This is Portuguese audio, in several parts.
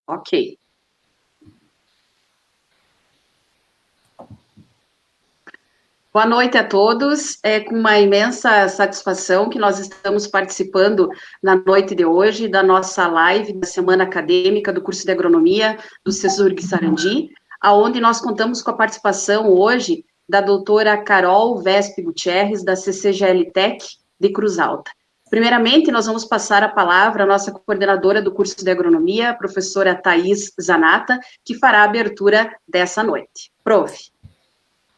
Ok. Boa noite a todos. É com uma imensa satisfação que nós estamos participando na noite de hoje da nossa live da Semana Acadêmica do curso de Agronomia do CESURG Sarandi, aonde nós contamos com a participação hoje da doutora Carol Vespe Gutierrez, da CCGL Tech de Cruz Alta. Primeiramente, nós vamos passar a palavra à nossa coordenadora do curso de Agronomia, a professora Thais Zanata, que fará a abertura dessa noite. Prof.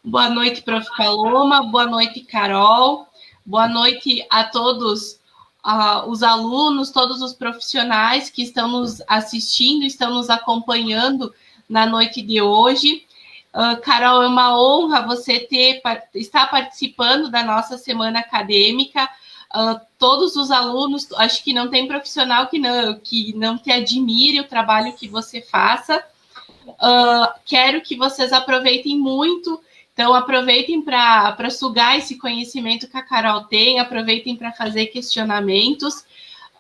Boa noite, prof. Paloma, boa noite, Carol, boa noite a todos os alunos, todos os profissionais que estão nos assistindo, estão nos acompanhando na noite de hoje. Carol, é uma honra você estar participando da nossa semana acadêmica. Todos os alunos, acho que não tem profissional que não te admire o trabalho que você faça. Quero que vocês aproveitem muito. Então, aproveitem para sugar esse conhecimento que a Carol tem, aproveitem para fazer questionamentos.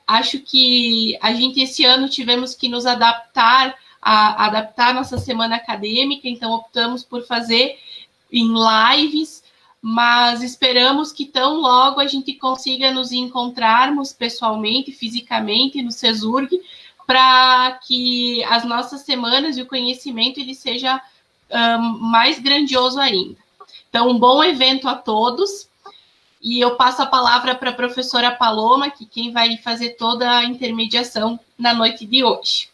Acho que a gente, esse ano, tivemos que nos adaptar a nossa semana acadêmica, então optamos por fazer em lives, mas esperamos que tão logo a gente consiga nos encontrarmos pessoalmente, fisicamente, no CESURG, para que as nossas semanas e o conhecimento ele seja mais grandioso ainda. Então, um bom evento a todos, e eu passo a palavra para a professora Paloma, que quem vai fazer toda a intermediação na noite de hoje.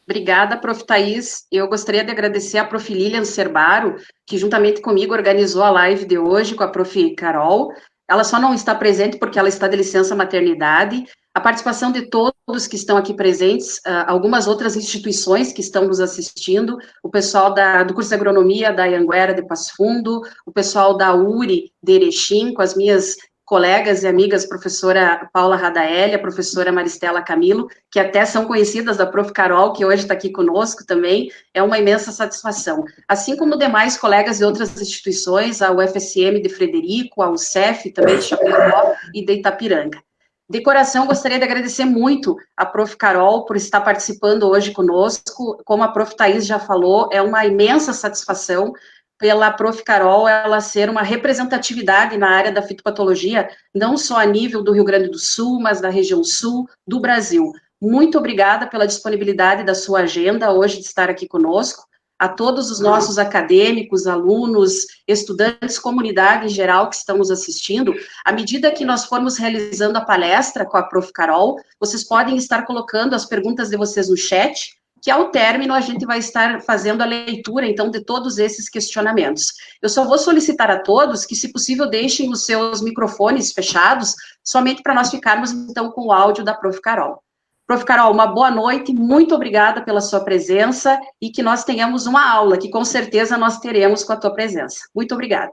Obrigada, prof. Thais. Eu gostaria de agradecer a prof. Lilian Cerbaro, que juntamente comigo organizou a live de hoje com a prof. Carol. Ela só não está presente porque ela está de licença maternidade. A participação de todos que estão aqui presentes, algumas outras instituições que estão nos assistindo, o pessoal do curso de Agronomia da Anhanguera de Passo Fundo, o pessoal da URI de Erechim, com as minhas colegas e amigas, professora Paula Radaeli, a professora Maristela Camilo, que até são conhecidas da prof. Carol, que hoje está aqui conosco também, é uma imensa satisfação. Assim como demais colegas de outras instituições, a UFSM de Frederico, a UCEF também de Chapecó e de Itapiranga. De coração, gostaria de agradecer muito a prof. Carol por estar participando hoje conosco. Como a prof. Thais já falou, é uma imensa satisfação pela prof. Carol ela ser uma representatividade na área da fitopatologia, não só a nível do Rio Grande do Sul, mas da região sul do Brasil. Muito obrigada pela disponibilidade da sua agenda hoje de estar aqui conosco. A todos os nossos acadêmicos, alunos, estudantes, comunidade em geral que estão nos assistindo, à medida que nós formos realizando a palestra com a prof. Carol, vocês podem estar colocando as perguntas de vocês no chat, que ao término a gente vai estar fazendo a leitura, então, de todos esses questionamentos. Eu só vou solicitar a todos que, se possível, deixem os seus microfones fechados, somente para nós ficarmos, então, com o áudio da prof. Carol. Prof. Carol, uma boa noite, muito obrigada pela sua presença e que nós tenhamos uma aula, que com certeza nós teremos com a tua presença. Muito obrigada.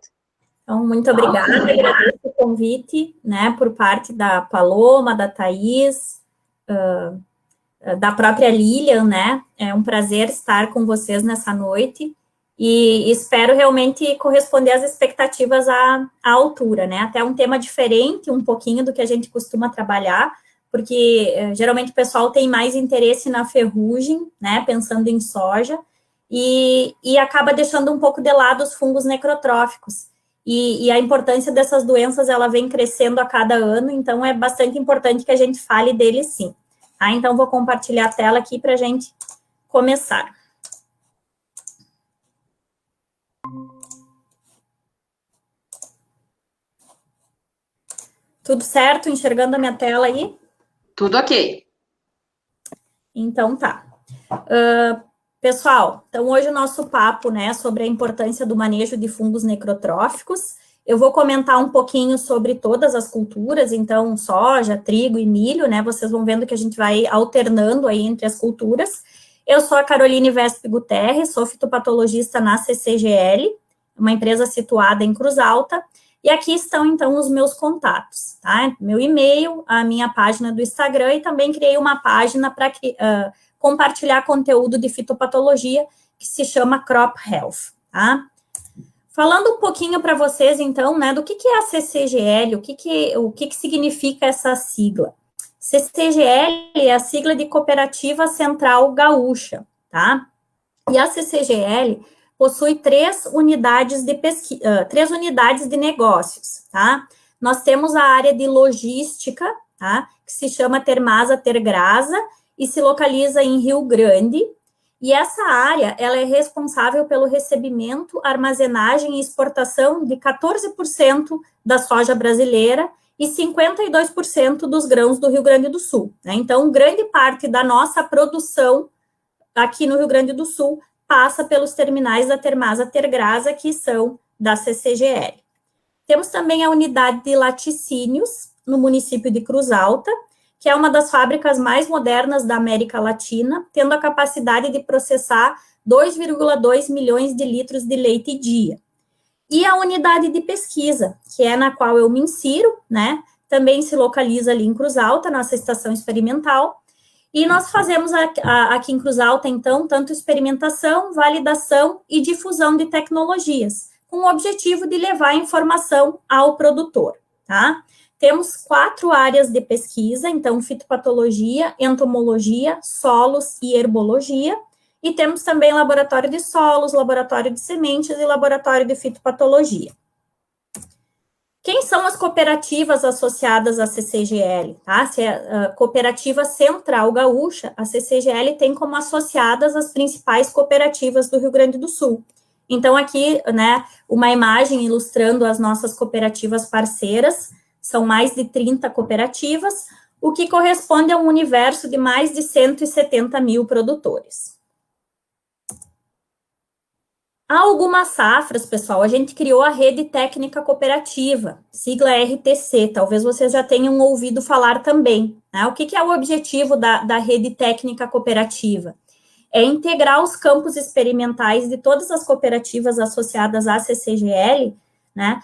Então, muito obrigada, agradeço o convite, né, por parte da Paloma, da Thais, da própria Lilian, né, é um prazer estar com vocês nessa noite, e espero realmente corresponder às expectativas à altura, né, até um tema diferente, um pouquinho do que a gente costuma trabalhar, porque geralmente o pessoal tem mais interesse na ferrugem, né, pensando em soja, e acaba deixando um pouco de lado os fungos necrotróficos. E a importância dessas doenças, ela vem crescendo a cada ano, então é bastante importante que a gente fale deles sim. Tá? Então, vou compartilhar a tela aqui para a gente começar. Tudo certo? Enxergando a minha tela aí? Tudo ok. Então, tá. Pessoal, então hoje o nosso papo, né, sobre a importância do manejo de fungos necrotróficos. Eu vou comentar um pouquinho sobre todas as culturas, então soja, trigo e milho, né, vocês vão vendo que a gente vai alternando aí entre as culturas. Eu sou a Caroline Vespe Guterres, sou fitopatologista na CCGL, uma empresa situada em Cruz Alta, e aqui estão, então, os meus contatos, tá? Meu e-mail, a minha página do Instagram, e também criei uma página para compartilhar conteúdo de fitopatologia, que se chama Crop Health, tá? Falando um pouquinho para vocês, então, né, do que é a CCGL, o que significa essa sigla? CCGL é a sigla de Cooperativa Central Gaúcha, tá? E a CCGL possui 3 unidades de pesquisa, 3 unidades de negócios, tá? Nós temos a área de logística, tá? Que se chama Termasa Tergrasa e se localiza em Rio Grande. E essa área, ela é responsável pelo recebimento, armazenagem e exportação de 14% da soja brasileira e 52% dos grãos do Rio Grande do Sul, né? Então, grande parte da nossa produção aqui no Rio Grande do Sul passa pelos terminais da Termasa Tergrasa, que são da CCGL. Temos também a unidade de laticínios, no município de Cruz Alta, que é uma das fábricas mais modernas da América Latina, tendo a capacidade de processar 2,2 milhões de litros de leite dia. E a unidade de pesquisa, que é na qual eu me insiro, né, também se localiza ali em Cruz Alta, nossa estação experimental, e nós fazemos aqui em Cruz Alta, então, tanto experimentação, validação e difusão de tecnologias, com o objetivo de levar informação ao produtor, tá? Temos 4 áreas de pesquisa, então, fitopatologia, entomologia, solos e herbologia, e temos também laboratório de solos, laboratório de sementes e laboratório de fitopatologia. Quem são as cooperativas associadas à CCGL? Tá? Se é a Cooperativa Central Gaúcha, a CCGL tem como associadas as principais cooperativas do Rio Grande do Sul. Então, aqui, né, uma imagem ilustrando as nossas cooperativas parceiras, são mais de 30 cooperativas, o que corresponde a um universo de mais de 170 mil produtores. Há algumas safras, pessoal, a gente criou a Rede Técnica Cooperativa, sigla RTC, talvez vocês já tenham ouvido falar também, né? O que é o objetivo da Rede Técnica Cooperativa? É integrar os campos experimentais de todas as cooperativas associadas à CCGL, né,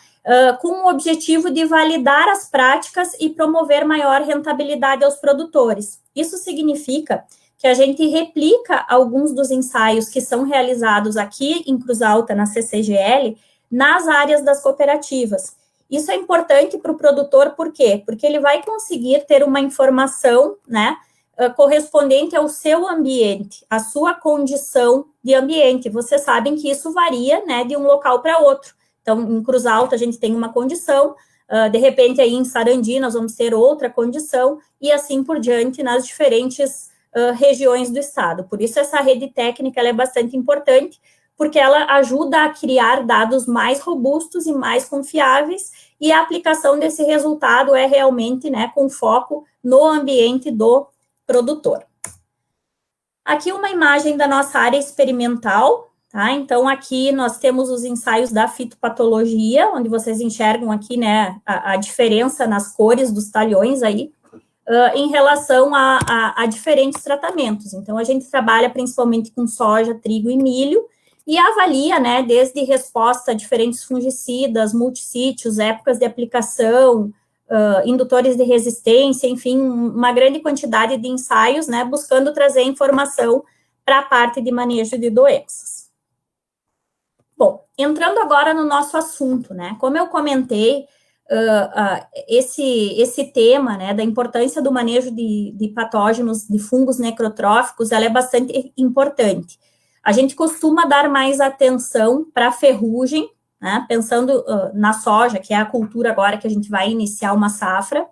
com o objetivo de validar as práticas e promover maior rentabilidade aos produtores. Isso significa que a gente replica alguns dos ensaios que são realizados aqui em Cruz Alta, na CCGL, nas áreas das cooperativas. Isso é importante para o produtor, por quê? Porque ele vai conseguir ter uma informação, né, correspondente ao seu ambiente, à sua condição de ambiente. Vocês sabem que isso varia, né, de um local para outro. Então, em Cruz Alta, a gente tem uma condição, de repente, aí em Sarandi, nós vamos ter outra condição, e assim por diante, nas diferentes regiões do estado. Por isso, essa rede técnica ela é bastante importante, porque ela ajuda a criar dados mais robustos e mais confiáveis, e a aplicação desse resultado é realmente, né, com foco no ambiente do produtor. Aqui uma imagem da nossa área experimental, tá? Então, aqui nós temos os ensaios da fitopatologia, onde vocês enxergam aqui, né, a diferença nas cores dos talhões aí, em relação a diferentes tratamentos. Então, a gente trabalha principalmente com soja, trigo e milho, e avalia, né, desde resposta a diferentes fungicidas, multissítios, épocas de aplicação, indutores de resistência, enfim, uma grande quantidade de ensaios, né, buscando trazer informação para a parte de manejo de doenças. Bom, entrando agora no nosso assunto, né, como eu comentei, esse tema, né, da importância do manejo de patógenos, de fungos necrotróficos, ela é bastante importante. A gente costuma dar mais atenção para a ferrugem, né, pensando na soja, que é a cultura agora que a gente vai iniciar uma safra.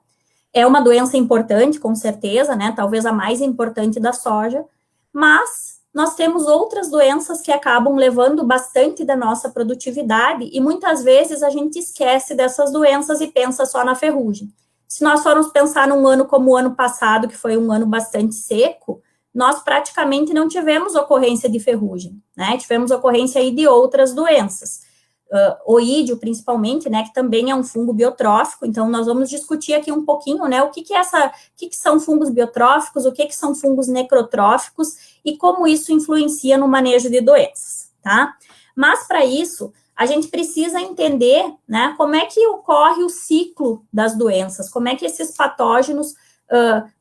É uma doença importante, com certeza, né, talvez a mais importante da soja, mas nós temos outras doenças que acabam levando bastante da nossa produtividade e muitas vezes a gente esquece dessas doenças e pensa só na ferrugem. Se nós formos pensar num ano como o ano passado, que foi um ano bastante seco, nós praticamente não tivemos ocorrência de ferrugem, né? Tivemos ocorrência aí de outras doenças. Oídio, principalmente, né, que também é um fungo biotrófico, então nós vamos discutir aqui um pouquinho, né, o que são fungos biotróficos, o que são fungos necrotróficos e como isso influencia no manejo de doenças, tá? Mas, para isso, a gente precisa entender, né, como é que ocorre o ciclo das doenças, como é que esses patógenos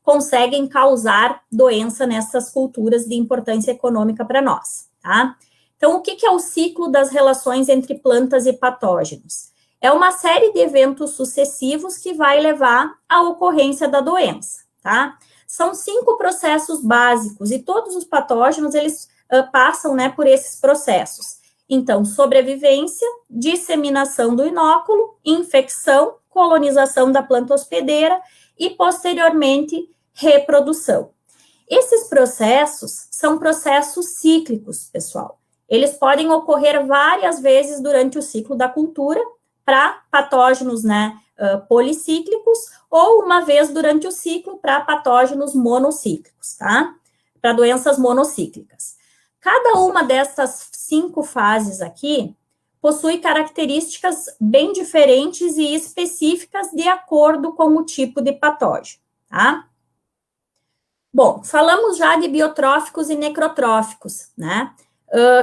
conseguem causar doença nessas culturas de importância econômica para nós, tá? Então, o que é o ciclo das relações entre plantas e patógenos? É uma série de eventos sucessivos que vai levar à ocorrência da doença, tá? São 5 processos básicos, e todos os patógenos, eles passam, né, por esses processos. Então, sobrevivência, disseminação do inóculo, infecção, colonização da planta hospedeira e, posteriormente, reprodução. Esses processos são processos cíclicos, pessoal. Eles podem ocorrer várias vezes durante o ciclo da cultura, para patógenos, né, policíclicos, ou uma vez durante o ciclo para patógenos monocíclicos, tá? Para doenças monocíclicas. Cada uma dessas 5 fases aqui possui características bem diferentes e específicas de acordo com o tipo de patógeno, tá? Bom, falamos já de biotróficos e necrotróficos, né?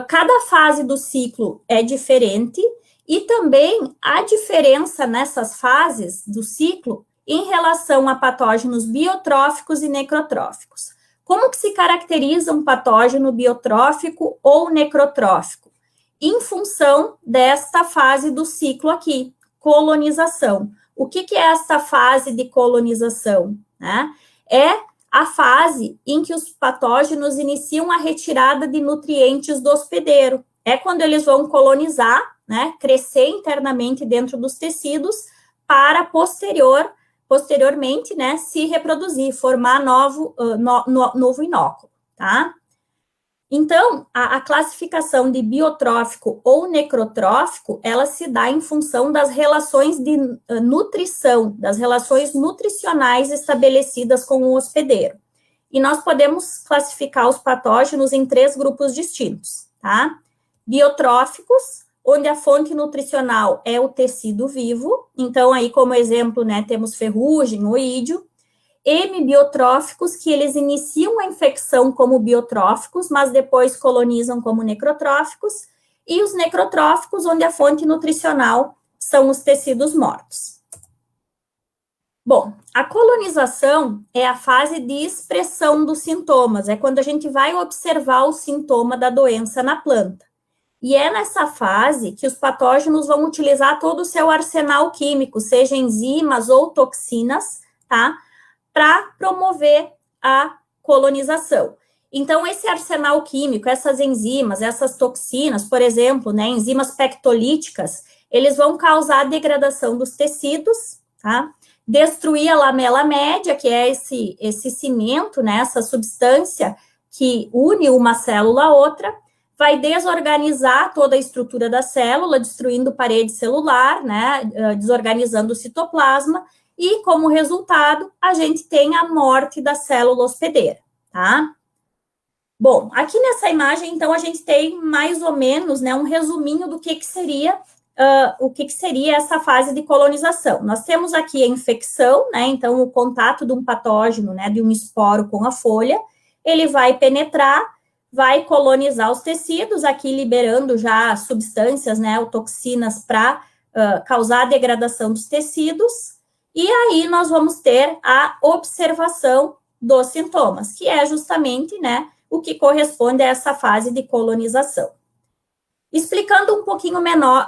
Cada fase do ciclo é diferente e também há diferença nessas fases do ciclo em relação a patógenos biotróficos e necrotróficos. Como que se caracteriza um patógeno biotrófico ou necrotrófico? Em função desta fase do ciclo aqui, colonização. O que é esta fase de colonização, né? É a fase em que os patógenos iniciam a retirada de nutrientes do hospedeiro. É quando eles vão colonizar, né, crescer internamente dentro dos tecidos para posteriormente, né, se reproduzir, formar novo inóculo, tá? Então, a classificação de biotrófico ou necrotrófico, ela se dá em função das relações de nutrição, das relações nutricionais estabelecidas com o hospedeiro. E nós podemos classificar os patógenos em 3 grupos distintos, tá? Biotróficos, onde a fonte nutricional é o tecido vivo. Então, aí, como exemplo, né, temos ferrugem, oídio. Hemibiotróficos, que eles iniciam a infecção como biotróficos, mas depois colonizam como necrotróficos, e os necrotróficos, onde a fonte nutricional são os tecidos mortos. Bom, a colonização é a fase de expressão dos sintomas, é quando a gente vai observar o sintoma da doença na planta. E é nessa fase que os patógenos vão utilizar todo o seu arsenal químico, seja enzimas ou toxinas, tá? Para promover a colonização. Então, esse arsenal químico, essas enzimas, essas toxinas, por exemplo, né, enzimas pectolíticas, eles vão causar a degradação dos tecidos, tá? Destruir a lamela média, que é esse cimento, né, essa substância que une uma célula a outra, vai desorganizar toda a estrutura da célula, destruindo parede celular, né, desorganizando o citoplasma, e, como resultado, a gente tem a morte da célula hospedeira, tá? Bom, aqui nessa imagem, então, a gente tem mais ou menos, né, um resuminho do que seria essa fase de colonização. Nós temos aqui a infecção, né, então, o contato de um patógeno, né, de um esporo com a folha, ele vai penetrar, vai colonizar os tecidos, aqui liberando já substâncias, né, ou toxinas para causar a degradação dos tecidos. E aí nós vamos ter a observação dos sintomas, que é justamente, né, o que corresponde a essa fase de colonização. Explicando um pouquinho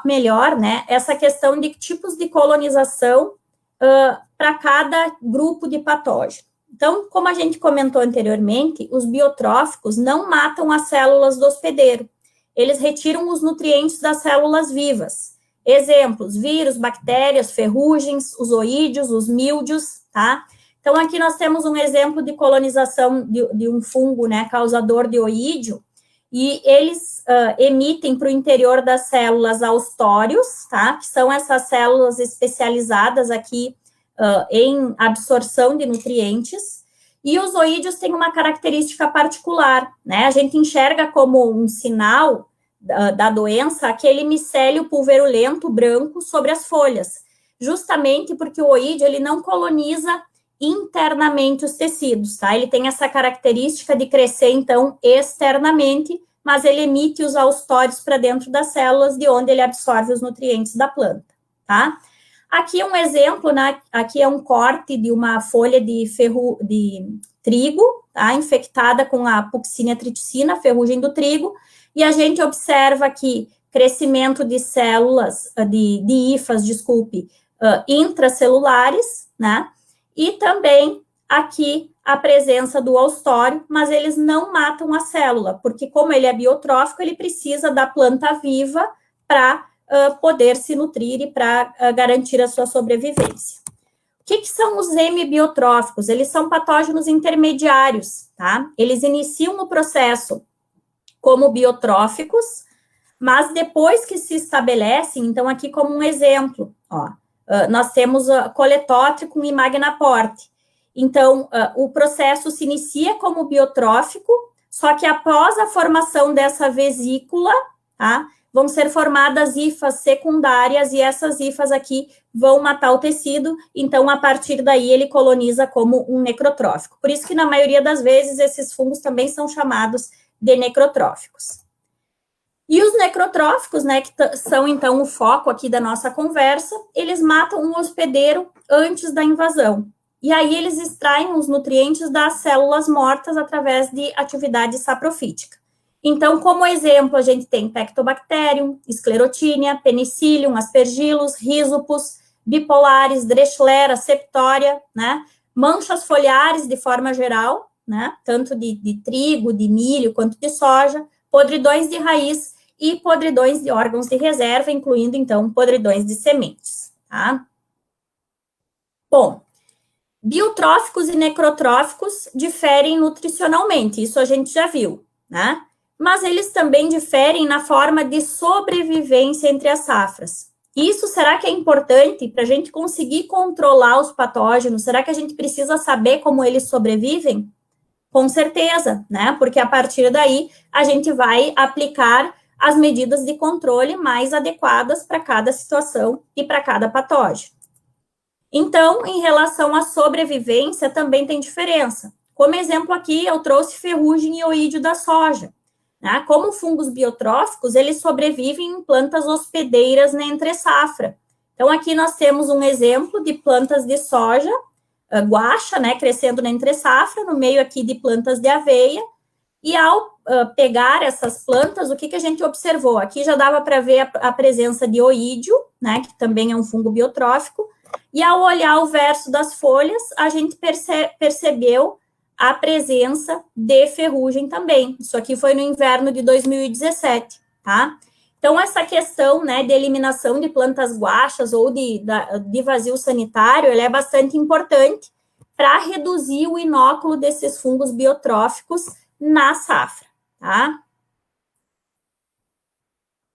melhor, né, essa questão de tipos de colonização para cada grupo de patógeno. Então, como a gente comentou anteriormente, os biotróficos não matam as células do hospedeiro, eles retiram os nutrientes das células vivas. Exemplos, vírus, bactérias, ferrugens, os oídios, os míldios, tá? Então, aqui nós temos um exemplo de colonização de um fungo, né, causador de oídio, e eles emitem para o interior das células austórios, tá? Que são essas células especializadas aqui em absorção de nutrientes, e os oídios têm uma característica particular, né? A gente enxerga como um sinal da doença, aquele micélio pulverulento branco sobre as folhas, justamente porque o oídio, ele não coloniza internamente os tecidos, tá? Ele tem essa característica de crescer, então, externamente, mas ele emite os austórios para dentro das células, de onde ele absorve os nutrientes da planta, tá? Aqui um exemplo, né? Aqui é um corte de uma folha de trigo, tá? Infectada com a Puccinia triticina, ferrugem do trigo, e a gente observa aqui crescimento de células, de hifas, intracelulares, né? E também aqui a presença do austório, mas eles não matam a célula, porque como ele é biotrófico, ele precisa da planta viva para poder se nutrir e para garantir a sua sobrevivência. O que são os hemibiotróficos? Eles são patógenos intermediários, tá? Eles iniciam o processo como biotróficos, mas depois que se estabelecem, então aqui como um exemplo, ó, nós temos coletótrico e magnaporte. Então, o processo se inicia como biotrófico, só que após a formação dessa vesícula, tá, vão ser formadas hifas secundárias, e essas hifas aqui vão matar o tecido, então, a partir daí, ele coloniza como um necrotrófico. Por isso que, na maioria das vezes, esses fungos também são chamados de necrotróficos. E os necrotróficos, né, que são, então, o foco aqui da nossa conversa, eles matam um hospedeiro antes da invasão. E aí eles extraem os nutrientes das células mortas através de atividade saprofítica. Então, como exemplo, a gente tem Pectobacterium, Sclerotinia, Penicillium, Aspergillus, Rhizopus, Bipolaris, Dreschlera, Septoria, né? Manchas foliares de forma geral, né? Tanto de trigo, de milho, quanto de soja, podridões de raiz e podridões de órgãos de reserva, incluindo, então, podridões de sementes, tá? Bom, biotróficos e necrotróficos diferem nutricionalmente, isso a gente já viu, né? Mas eles também diferem na forma de sobrevivência entre as safras. Isso será que é importante para a gente conseguir controlar os patógenos? Será que a gente precisa saber como eles sobrevivem? Com certeza, né? Porque a partir daí a gente vai aplicar as medidas de controle mais adequadas para cada situação e para cada patógeno. Então, em relação à sobrevivência, também tem diferença. Como exemplo aqui, eu trouxe ferrugem e oídio da soja. Né? Como fungos biotróficos, eles sobrevivem em plantas hospedeiras na entre-safra. Então, aqui nós temos um exemplo de plantas de soja, guaxa, né, crescendo na entre-safra, no meio aqui de plantas de aveia, e ao pegar essas plantas, o que a gente observou? Aqui já dava para ver a presença de oídio, né, que também é um fungo biotrófico, e ao olhar o verso das folhas, a gente percebeu a presença de ferrugem também. Isso aqui foi no inverno de 2017, tá? Então, essa questão, né, de eliminação de plantas guaxas ou de vazio sanitário, ela é bastante importante para reduzir o inóculo desses fungos biotróficos na safra, tá?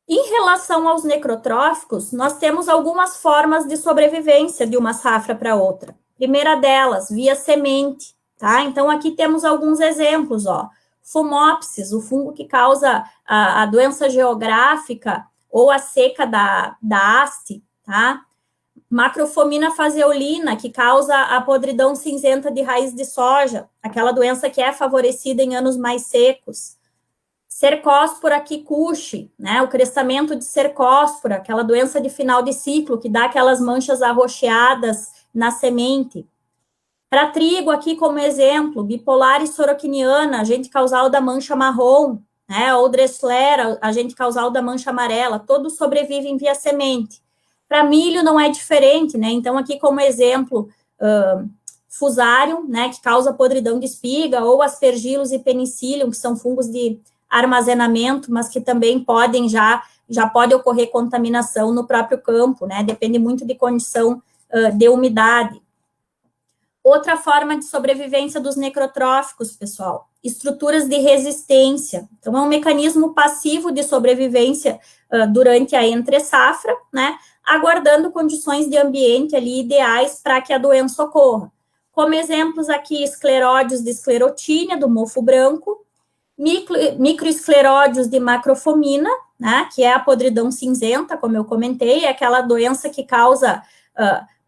Em relação aos necrotróficos, nós temos algumas formas de sobrevivência de uma safra para outra. Primeira delas, via semente, tá? Então, aqui temos alguns exemplos, ó. Fumopsis, o fungo que causa a doença geográfica ou a seca da haste, tá? Macrofomina faseolina, que causa a podridão cinzenta de raiz de soja, aquela doença que é favorecida em anos mais secos. Cercóspora kikuchi, né, o crescimento de cercóspora, aquela doença de final de ciclo, que dá aquelas manchas arroxeadas na semente. Para trigo, aqui como exemplo, Bipolaris sorociniana, agente causal da mancha marrom, né, ou Dreschlera, agente causal da mancha amarela, todos sobrevivem via semente. Para milho não é diferente, né, então aqui como exemplo, Fusarium, né, que causa podridão de espiga, ou Aspergillus e Penicillium, que são fungos de armazenamento, mas que também podem já pode ocorrer contaminação no próprio campo, né, depende muito de condição de umidade. Outra forma de sobrevivência dos necrotróficos, pessoal, estruturas de resistência. Então, é um mecanismo passivo de sobrevivência durante a entre-safra, né, aguardando condições de ambiente ali ideais para que a doença ocorra. Como exemplos aqui, escleródios de esclerotínia, do mofo branco, microescleródios de macrofomina, né, que é a podridão cinzenta, como eu comentei, é aquela doença que causa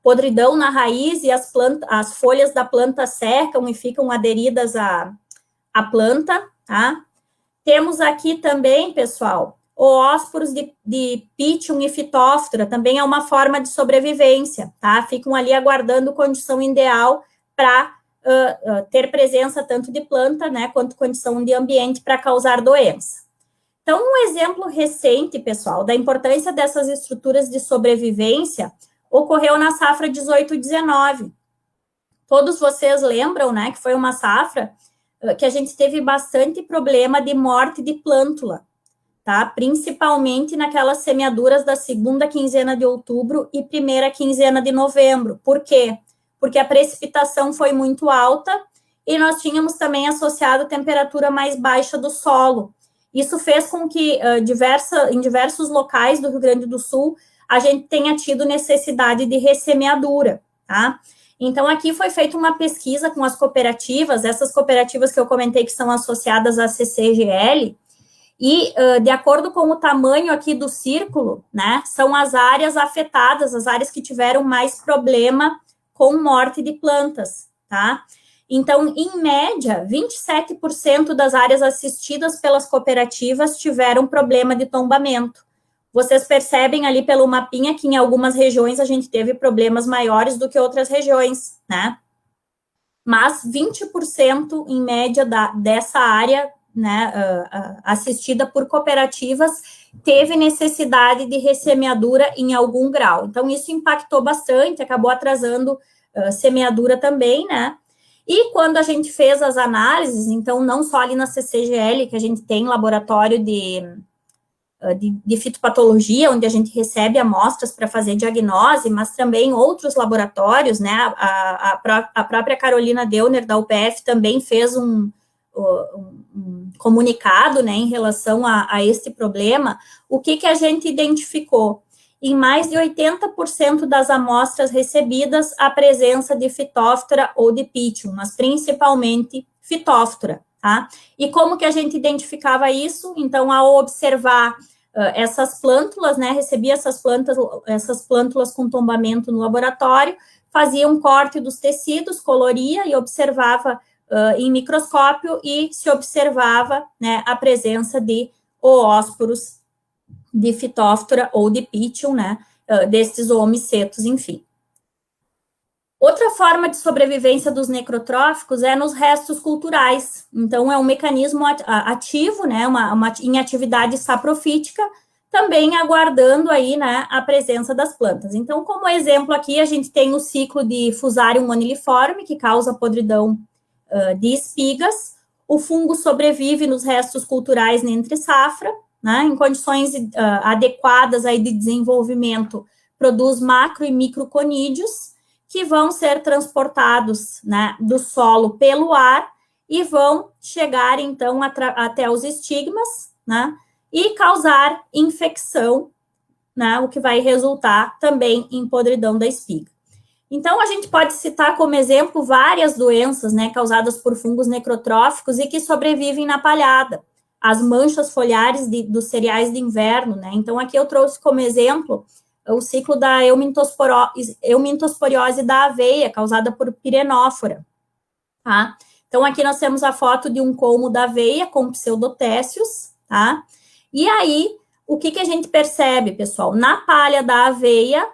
podridão na raiz e as folhas da planta secam e ficam aderidas à planta, tá? Temos aqui também, pessoal, oósporos de Pythium e Phytophthora, também é uma forma de sobrevivência, tá? Ficam ali aguardando condição ideal para ter presença tanto de planta, né, quanto condição de ambiente para causar doença. Então, um exemplo recente, pessoal, da importância dessas estruturas de sobrevivência ocorreu na safra 18-19. todos vocês lembram, né, que foi uma safra que a gente teve bastante problema de morte de plântula, tá? Principalmente naquelas semeaduras da segunda quinzena de outubro e primeira quinzena de novembro. Por quê? Porque a precipitação foi muito alta e nós tínhamos também associado temperatura mais baixa do solo. Isso fez com que em diversos locais do Rio Grande do Sul a gente tenha tido necessidade de ressemeadura, tá? Então, aqui foi feita uma pesquisa com as cooperativas, essas cooperativas que eu comentei que são associadas à CCGL, e, de acordo com o tamanho aqui do círculo, né, são as áreas afetadas, as áreas que tiveram mais problema com morte de plantas, tá? Então, em média, 27% das áreas assistidas pelas cooperativas tiveram problema de tombamento. Vocês percebem ali pelo mapinha que em algumas regiões a gente teve problemas maiores do que outras regiões, né? Mas 20% em média dessa área, né, assistida por cooperativas, teve necessidade de ressemeadura em algum grau. Então, isso impactou bastante, acabou atrasando semeadura também, né? E quando a gente fez as análises, então, não só ali na CCGL, que a gente tem laboratório de fitopatologia, onde a gente recebe amostras para fazer diagnose, mas também outros laboratórios, né, a própria Carolina Deuner, da UPF, também fez um comunicado, né, em relação a esse problema. O que a gente identificou? Em mais de 80% das amostras recebidas, a presença de Phytophthora ou de Pythium, mas principalmente Phytophthora, tá? E como que a gente identificava isso? Então, ao observar essas plântulas, né, recebia essas plântulas com tombamento no laboratório, fazia um corte dos tecidos, coloria e observava em microscópio e se observava, né, a presença de oósporos de Phytophthora ou de Pythium, né, desses oomicetos, enfim. Outra forma de sobrevivência dos necrotróficos é nos restos culturais. Então, é um mecanismo ativo, né, em atividade saprofítica, também aguardando aí, né, a presença das plantas. Então, como exemplo aqui, a gente tem o ciclo de Fusarium moniliforme, que causa podridão de espigas. O fungo sobrevive nos restos culturais na entre-safra, né, em condições adequadas aí de desenvolvimento, produz macro e microconídeos, que vão ser transportados, né, do solo pelo ar e vão chegar, então, até os estigmas, né, e causar infecção, né, o que vai resultar também em podridão da espiga. Então, a gente pode citar como exemplo várias doenças, né, causadas por fungos necrotróficos e que sobrevivem na palhada. As manchas foliares dos cereais de inverno, né, então aqui eu trouxe como exemplo o ciclo da eumintosporiose da aveia, causada por pirenófora, tá? Então, aqui nós temos a foto de um colmo da aveia com pseudotécios, tá? E aí, o que a gente percebe, pessoal? Na palha da aveia,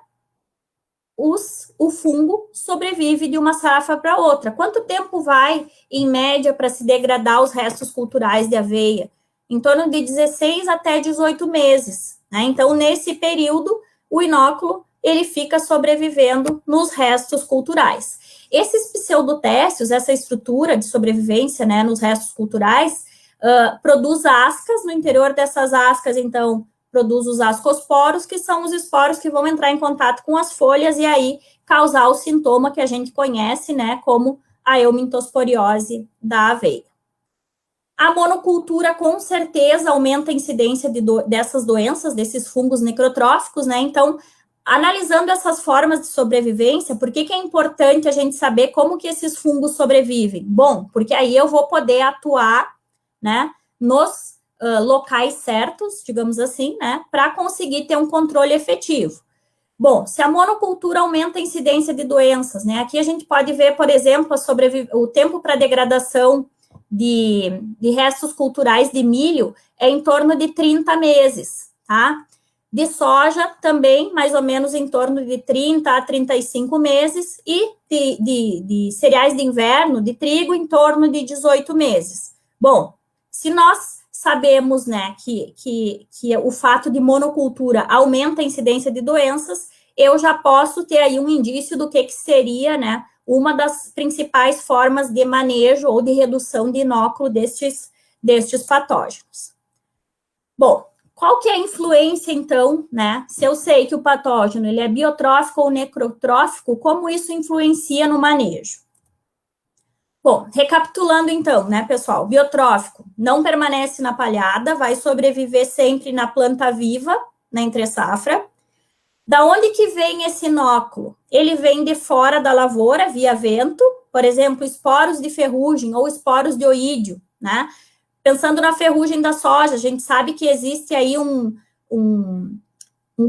o fungo sobrevive de uma safra para outra. Quanto tempo vai, em média, para se degradar os restos culturais de aveia? Em torno de 16 até 18 meses, né? Então, nesse período, o inóculo, ele fica sobrevivendo nos restos culturais. Esses pseudotécios, essa estrutura de sobrevivência, né, nos restos culturais, produz ascas. No interior dessas ascas, então, produz os ascosporos, que são os esporos que vão entrar em contato com as folhas e aí causar o sintoma que a gente conhece, né, como a eumintosporiose da aveia. A monocultura, com certeza, aumenta a incidência dessas doenças, desses fungos necrotróficos, né? Então, analisando essas formas de sobrevivência, por que é importante a gente saber como que esses fungos sobrevivem? Bom, porque aí eu vou poder atuar, né, nos locais certos, digamos assim, né, para conseguir ter um controle efetivo. Bom, se a monocultura aumenta a incidência de doenças, né, aqui a gente pode ver, por exemplo, o tempo para degradação de restos culturais de milho é em torno de 30 meses, tá? De soja também, mais ou menos em torno de 30 a 35 meses, e de cereais de inverno, de trigo, em torno de 18 meses. Bom, se nós sabemos, né, que o fato de monocultura aumenta a incidência de doenças, eu já posso ter aí um indício do que seria, né, uma das principais formas de manejo ou de redução de inóculo destes patógenos. Bom, qual que é a influência, então, né? Se eu sei que o patógeno ele é biotrófico ou necrotrófico, como isso influencia no manejo? Bom, recapitulando então, né, pessoal? Biotrófico não permanece na palhada, vai sobreviver sempre na planta viva, na entre-safra. Da onde que vem esse inóculo? Ele vem de fora da lavoura, via vento, por exemplo, esporos de ferrugem ou esporos de oídio, né? Pensando na ferrugem da soja, a gente sabe que existe aí um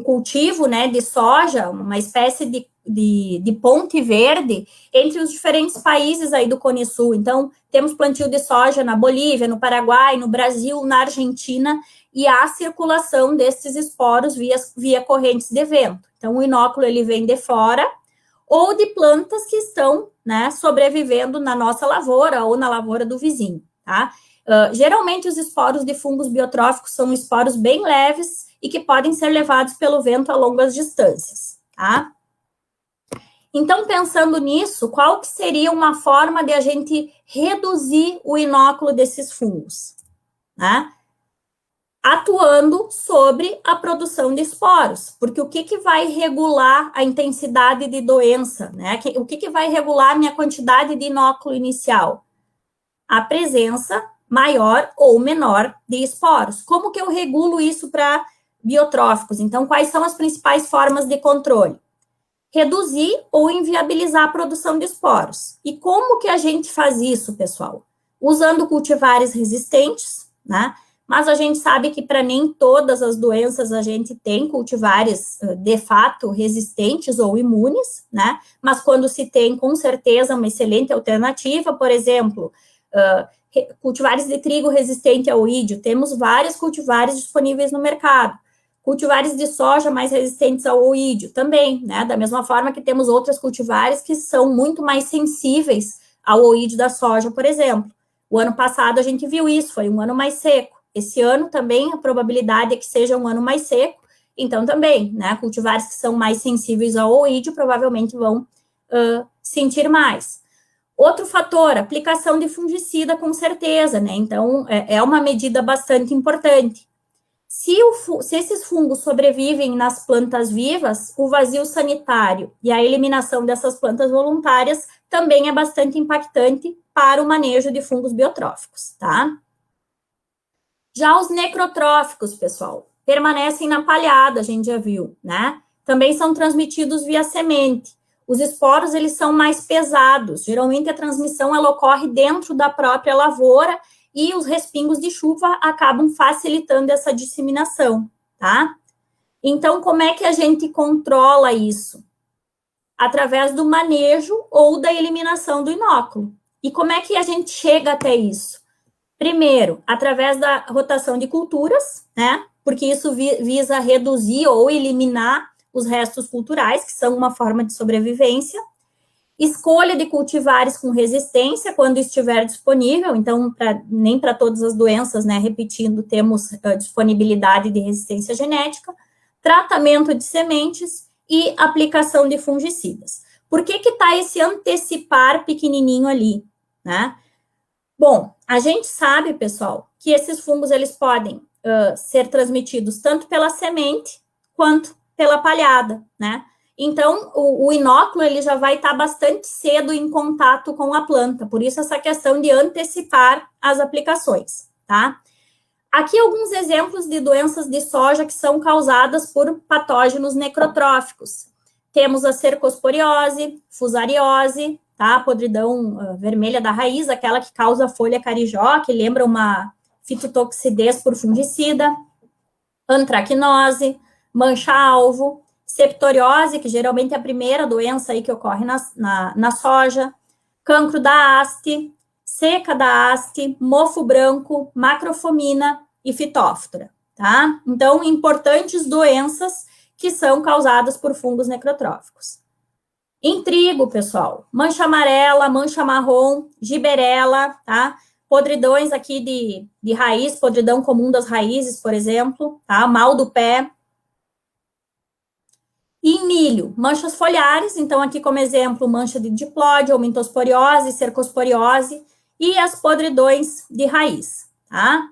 cultivo, né, de soja, uma espécie de ponte verde entre os diferentes países aí do Cone Sul. Então, temos plantio de soja na Bolívia, no Paraguai, no Brasil, na Argentina, e há circulação desses esporos via correntes de vento. Então, o inóculo, ele vem de fora, ou de plantas que estão, né, sobrevivendo na nossa lavoura ou na lavoura do vizinho, tá? Geralmente, os esporos de fungos biotróficos são esporos bem leves e que podem ser levados pelo vento a longas distâncias, tá? Então, pensando nisso, qual que seria uma forma de a gente reduzir o inóculo desses fungos, né? Atuando sobre a produção de esporos, porque o que vai regular a intensidade de doença, né? O que vai regular a minha quantidade de inóculo inicial? A presença maior ou menor de esporos. Como que eu regulo isso para biotróficos? Então, quais são as principais formas de controle? Reduzir ou inviabilizar a produção de esporos. E como que a gente faz isso, pessoal? Usando cultivares resistentes, né? Mas a gente sabe que para nem todas as doenças a gente tem cultivares de fato resistentes ou imunes, né? Mas quando se tem, com certeza, uma excelente alternativa, por exemplo, cultivares de trigo resistente ao oídio, temos vários cultivares disponíveis no mercado. Cultivares de soja mais resistentes ao oídio também, né? Da mesma forma que temos outras cultivares que são muito mais sensíveis ao oídio da soja, por exemplo. O ano passado a gente viu isso, foi um ano mais seco. Esse ano também a probabilidade é que seja um ano mais seco, então também, né? Cultivares que são mais sensíveis ao oídio provavelmente vão sentir mais. Outro fator, aplicação de fungicida, com certeza, né? Então, é uma medida bastante importante. Se esses fungos sobrevivem nas plantas vivas, o vazio sanitário e a eliminação dessas plantas voluntárias também é bastante impactante para o manejo de fungos biotróficos, tá? Já os necrotróficos, pessoal, permanecem na palhada, a gente já viu, né? Também são transmitidos via semente. Os esporos, eles são mais pesados. Geralmente, a transmissão, ela ocorre dentro da própria lavoura e os respingos de chuva acabam facilitando essa disseminação, tá? Então, como é que a gente controla isso? Através do manejo ou da eliminação do inóculo. E como é que a gente chega até isso? Primeiro, através da rotação de culturas, né? Porque isso visa reduzir ou eliminar os restos culturais, que são uma forma de sobrevivência. Escolha de cultivares com resistência, quando estiver disponível. Então, nem para todas as doenças, né? Repetindo, temos disponibilidade de resistência genética. Tratamento de sementes e aplicação de fungicidas. Por que está esse antecipar pequenininho ali, né? Bom, a gente sabe, pessoal, que esses fungos, eles podem ser transmitidos tanto pela semente quanto pela palhada, né? Então, o inóculo, ele já vai estar bastante cedo em contato com a planta, por isso essa questão de antecipar as aplicações, tá? Aqui alguns exemplos de doenças de soja que são causadas por patógenos necrotróficos. Temos a cercosporiose, fusariose, tá? Podridão vermelha da raiz, aquela que causa folha carijó, que lembra uma fitotoxidez por fungicida, antracnose, mancha-alvo, septoriose, que geralmente é a primeira doença aí que ocorre na soja, cancro da haste, seca da haste, mofo branco, macrofomina e fitóftora, tá? Então, importantes doenças que são causadas por fungos necrotróficos. Em trigo, pessoal, mancha amarela, mancha marrom, giberela, tá? Podridões aqui de raiz, podridão comum das raízes, por exemplo, tá? Mal do pé. E em milho, manchas foliares, então aqui como exemplo, mancha de diplóide, ou mintosporiose, cercosporiose e as podridões de raiz, tá?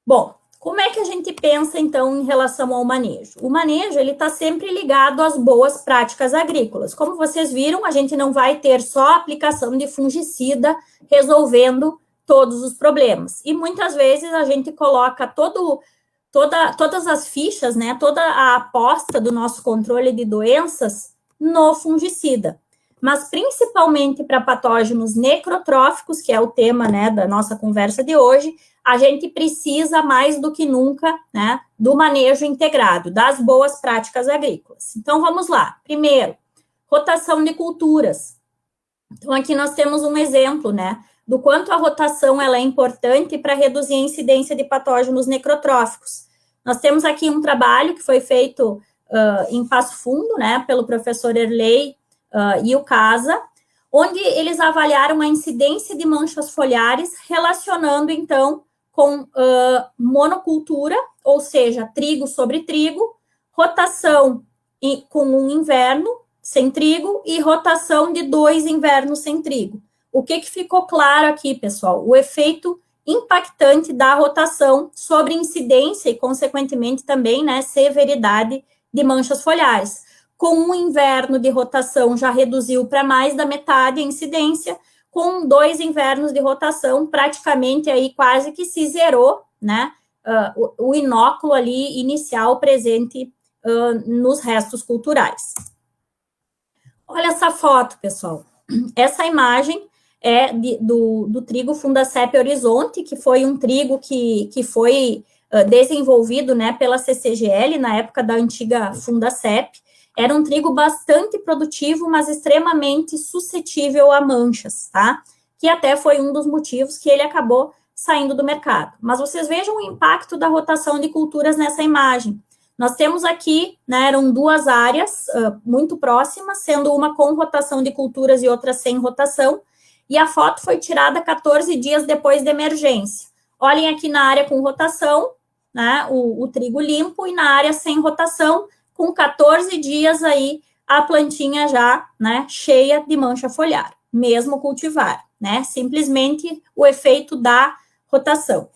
Bom, como é que a gente pensa, então, em relação ao manejo? O manejo, ele está sempre ligado às boas práticas agrícolas. Como vocês viram, a gente não vai ter só a aplicação de fungicida resolvendo todos os problemas. E muitas vezes a gente coloca todas as fichas, né, toda a aposta do nosso controle de doenças no fungicida. Mas principalmente para patógenos necrotróficos, que é o tema, né, da nossa conversa de hoje, a gente precisa mais do que nunca, né, do manejo integrado, das boas práticas agrícolas. Então, vamos lá. Primeiro, rotação de culturas. Então, aqui nós temos um exemplo, né, do quanto a rotação ela é importante para reduzir a incidência de patógenos necrotróficos. Nós temos aqui um trabalho que foi feito em Passo Fundo, né, pelo professor Erley e o Casa, onde eles avaliaram a incidência de manchas foliares, relacionando, então, com monocultura, ou seja, trigo sobre trigo, rotação com um inverno sem trigo e rotação de 2 invernos sem trigo. O que ficou claro aqui, pessoal? O efeito impactante da rotação sobre incidência e, consequentemente, também, né, severidade de manchas foliares. Com um inverno de rotação já reduziu para mais da metade a incidência, com 2 invernos de rotação, praticamente aí quase que se zerou, né, o inóculo ali inicial presente nos restos culturais. Olha essa foto, pessoal. Essa imagem é do trigo Fundacep Horizonte, que foi um trigo que foi desenvolvido, né, pela CCGL na época da antiga Fundacep. Era um trigo bastante produtivo, mas extremamente suscetível a manchas, tá? Que até foi um dos motivos que ele acabou saindo do mercado. Mas vocês vejam o impacto da rotação de culturas nessa imagem. Nós temos aqui, né, eram 2 áreas muito próximas, sendo uma com rotação de culturas e outra sem rotação, e a foto foi tirada 14 dias depois da emergência. Olhem aqui na área com rotação, né, o trigo limpo, e na área sem rotação, com 14 dias aí, a plantinha já, né, cheia de mancha foliar, mesmo cultivar, né, simplesmente o efeito da rotação.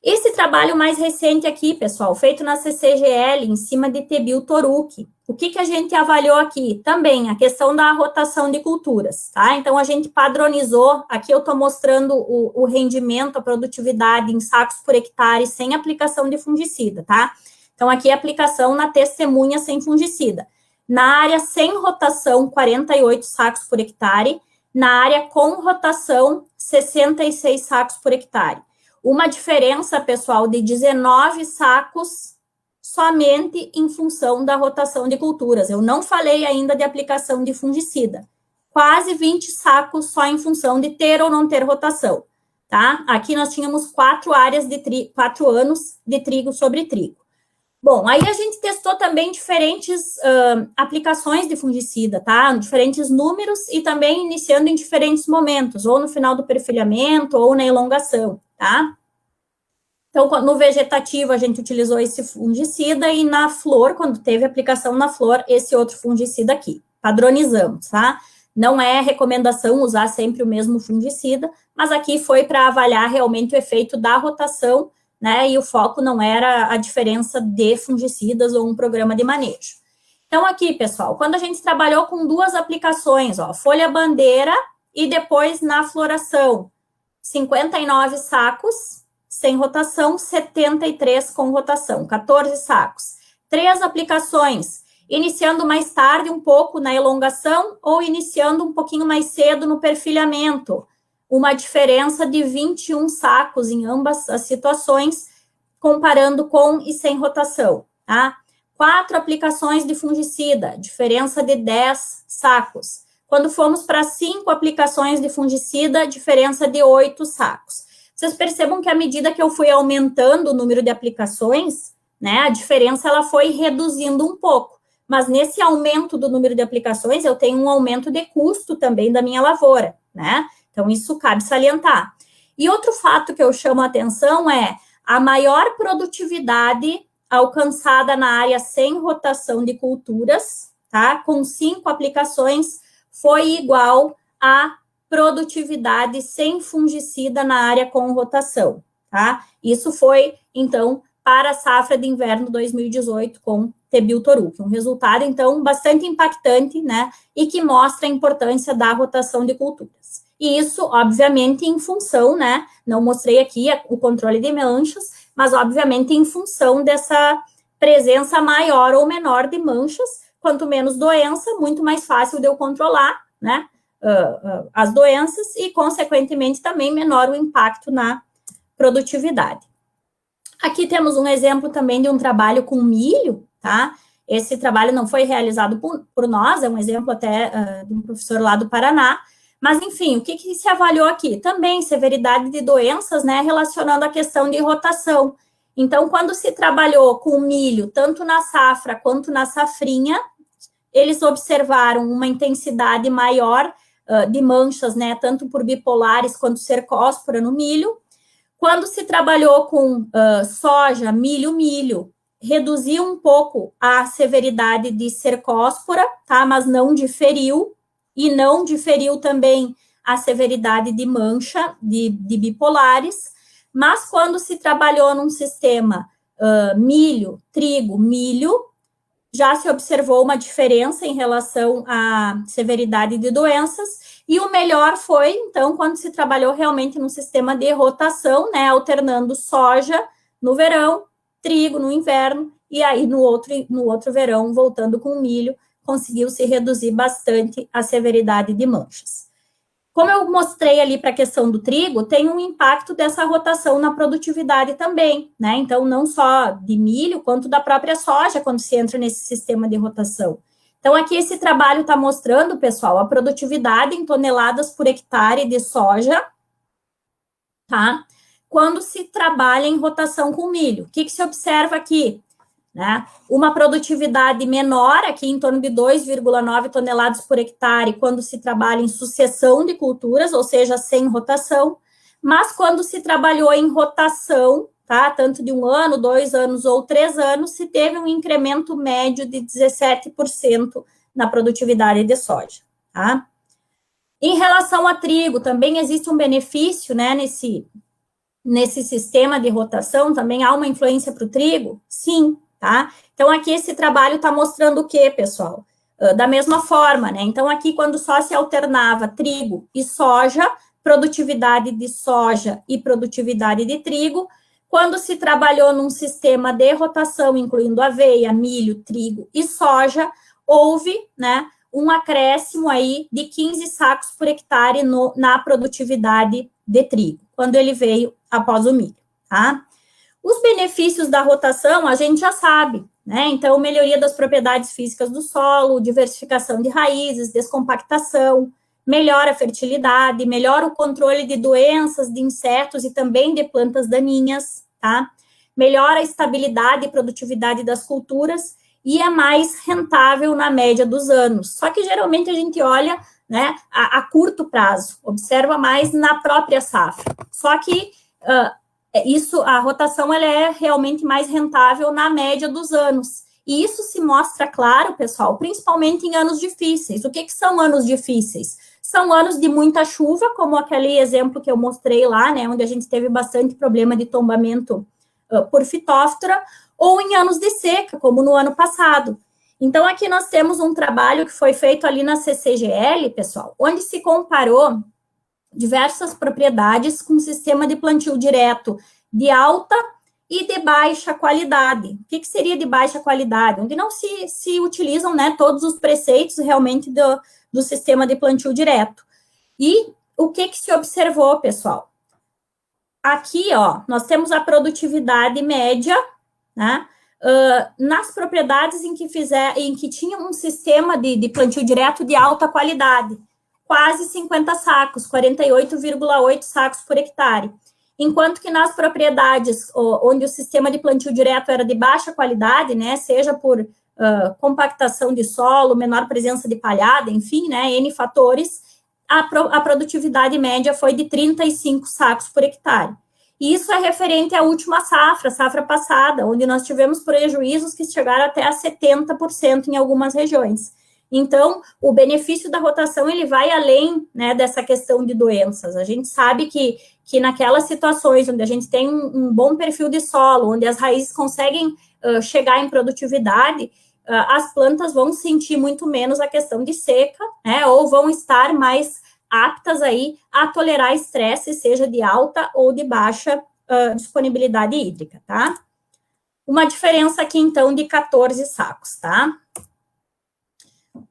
Esse trabalho mais recente aqui, pessoal, feito na CCGL, em cima de Tebil Toruki, o que a gente avaliou aqui? Também a questão da rotação de culturas, tá? Então, a gente padronizou, aqui eu estou mostrando o rendimento, a produtividade em sacos por hectare sem aplicação de fungicida, tá? Então, aqui a aplicação na testemunha sem fungicida. Na área sem rotação, 48 sacos por hectare. Na área com rotação, 66 sacos por hectare. Uma diferença, pessoal, de 19 sacos somente em função da rotação de culturas. Eu não falei ainda de aplicação de fungicida. Quase 20 sacos só em função de ter ou não ter rotação, tá? Aqui nós tínhamos 4 anos de trigo sobre trigo. Bom, aí a gente testou também diferentes aplicações de fungicida, tá? Diferentes números e também iniciando em diferentes momentos, ou no final do perfilhamento, ou na elongação, tá? Então, no vegetativo, a gente utilizou esse fungicida e na flor, quando teve aplicação na flor, esse outro fungicida aqui. Padronizamos, tá? Não é recomendação usar sempre o mesmo fungicida, mas aqui foi para avaliar realmente o efeito da rotação, né, e o foco não era a diferença de fungicidas ou um programa de manejo. Então, aqui, pessoal, quando a gente trabalhou com 2 aplicações, ó, folha-bandeira e depois na floração, 59 sacos sem rotação, 73 com rotação, 14 sacos. 3 aplicações, iniciando mais tarde um pouco na elongação ou iniciando um pouquinho mais cedo no perfilhamento, uma diferença de 21 sacos em ambas as situações, comparando com e sem rotação, tá? 4 aplicações de fungicida, diferença de 10 sacos. Quando fomos para 5 aplicações de fungicida, diferença de 8 sacos. Vocês percebam que à medida que eu fui aumentando o número de aplicações, né, a diferença ela foi reduzindo um pouco. Mas nesse aumento do número de aplicações, eu tenho um aumento de custo também da minha lavoura, né? Então, isso cabe salientar. E outro fato que eu chamo a atenção é a maior produtividade alcançada na área sem rotação de culturas, tá? Com 5 aplicações, foi igual à produtividade sem fungicida na área com rotação, tá? Isso foi, então, para a safra de inverno 2018 com Tebiltoruk. Um resultado, então, bastante impactante, né? E que mostra a importância da rotação de culturas. E isso, obviamente, em função, né? Não mostrei aqui o controle de manchas, mas, obviamente, em função dessa presença maior ou menor de manchas. Quanto menos doença, muito mais fácil de eu controlar, né? As doenças e, consequentemente, também menor o impacto na produtividade. Aqui temos um exemplo também de um trabalho com milho, tá? Esse trabalho não foi realizado por nós, é um exemplo até de um professor lá do Paraná, mas, enfim, o que se avaliou aqui? Também severidade de doenças, né, relacionando a questão de rotação. Então, quando se trabalhou com milho, tanto na safra quanto na safrinha, eles observaram uma intensidade maior de manchas, né, tanto por bipolares quanto cercóspora no milho. Quando se trabalhou com soja, milho, reduziu um pouco a severidade de cercóspora, tá, mas não diferiu, e não diferiu também a severidade de mancha, de bipolares, mas quando se trabalhou num sistema milho, trigo, milho, já se observou uma diferença em relação à severidade de doenças, e o melhor foi, então, quando se trabalhou realmente num sistema de rotação, né, alternando soja no verão, trigo no inverno, e aí no outro verão, voltando com milho, conseguiu-se reduzir bastante a severidade de manchas. Como eu mostrei ali para a questão do trigo, tem um impacto dessa rotação na produtividade também, né? Então, não só de milho, quanto da própria soja, quando se entra nesse sistema de rotação. Então, aqui esse trabalho está mostrando, pessoal, a produtividade em toneladas por hectare de soja, tá? Quando se trabalha em rotação com milho. O que se observa aqui? Né? Uma produtividade menor, aqui em torno de 2,9 toneladas por hectare, quando se trabalha em sucessão de culturas, ou seja, sem rotação, mas quando se trabalhou em rotação, tá? Tanto de 1 ano, 2 anos ou 3 anos, se teve um incremento médio de 17% na produtividade de soja, tá? Em relação a trigo, também existe um benefício, né, nesse sistema de rotação, também há uma influência para o trigo? Sim, tá? Então, aqui esse trabalho está mostrando o quê, pessoal? Da mesma forma, né? Então, aqui, quando só se alternava trigo e soja, produtividade de soja e produtividade de trigo, quando se trabalhou num sistema de rotação, incluindo aveia, milho, trigo e soja, houve, né, um acréscimo aí de 15 sacos por hectare na produtividade de trigo, quando ele veio após o milho, tá? Os benefícios da rotação a gente já sabe, né? Então, melhoria das propriedades físicas do solo, diversificação de raízes, descompactação, melhora a fertilidade, melhora o controle de doenças, de insetos e também de plantas daninhas, tá? Melhora a estabilidade e produtividade das culturas e é mais rentável na média dos anos. Só que geralmente a gente olha, né, a curto prazo, observa mais na própria safra. Só que a rotação ela é realmente mais rentável na média dos anos. E isso se mostra claro, pessoal, principalmente em anos difíceis. O que são anos difíceis? São anos de muita chuva, como aquele exemplo que eu mostrei lá, né, onde a gente teve bastante problema de tombamento por fitóftora, ou em anos de seca, como no ano passado. Então, aqui nós temos um trabalho que foi feito ali na CCGL, pessoal, onde se comparou diversas propriedades com sistema de plantio direto de alta e de baixa qualidade. O que seria de baixa qualidade? Onde não se utilizam, né, todos os preceitos realmente do sistema de plantio direto. E o que se observou, pessoal? Aqui, ó, nós temos a produtividade média, né, nas propriedades em que tinha um sistema de plantio direto de alta qualidade, quase 50 sacos, 48,8 sacos por hectare. Enquanto que nas propriedades onde o sistema de plantio direto era de baixa qualidade, né, seja por compactação de solo, menor presença de palhada, enfim, né, N fatores, a produtividade média foi de 35 sacos por hectare. E isso é referente à última safra passada, onde nós tivemos prejuízos que chegaram até a 70% em algumas regiões. Então, o benefício da rotação, ele vai além, né, dessa questão de doenças. A gente sabe que naquelas situações onde a gente tem um bom perfil de solo, onde as raízes conseguem chegar em produtividade, as plantas vão sentir muito menos a questão de seca, né, ou vão estar mais aptas aí a tolerar estresse, seja de alta ou de baixa disponibilidade hídrica, tá? Uma diferença aqui, então, de 14 sacos, tá?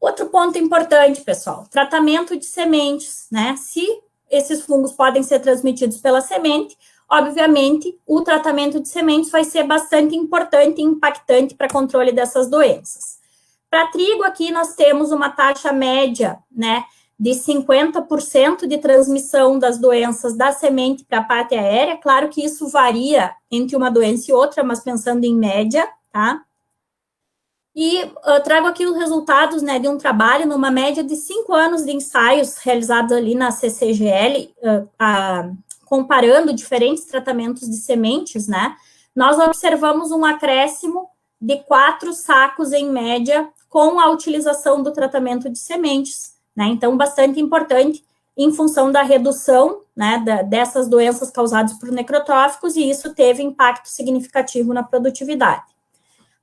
Outro ponto importante, pessoal, tratamento de sementes, né? Se esses fungos podem ser transmitidos pela semente, obviamente, o tratamento de sementes vai ser bastante importante e impactante para controle dessas doenças. Para trigo, aqui nós temos uma taxa média, né, de 50% de transmissão das doenças da semente para a parte aérea. Claro que isso varia entre uma doença e outra, mas pensando em média, tá? E eu trago aqui os resultados, né, de um trabalho numa média de 5 anos de ensaios realizados ali na CCGL, comparando diferentes tratamentos de sementes, né? Nós observamos um acréscimo de 4 sacos em média com a utilização do tratamento de sementes, né? Então, bastante importante em função da redução, né, dessas doenças causadas por necrotróficos, e isso teve impacto significativo na produtividade.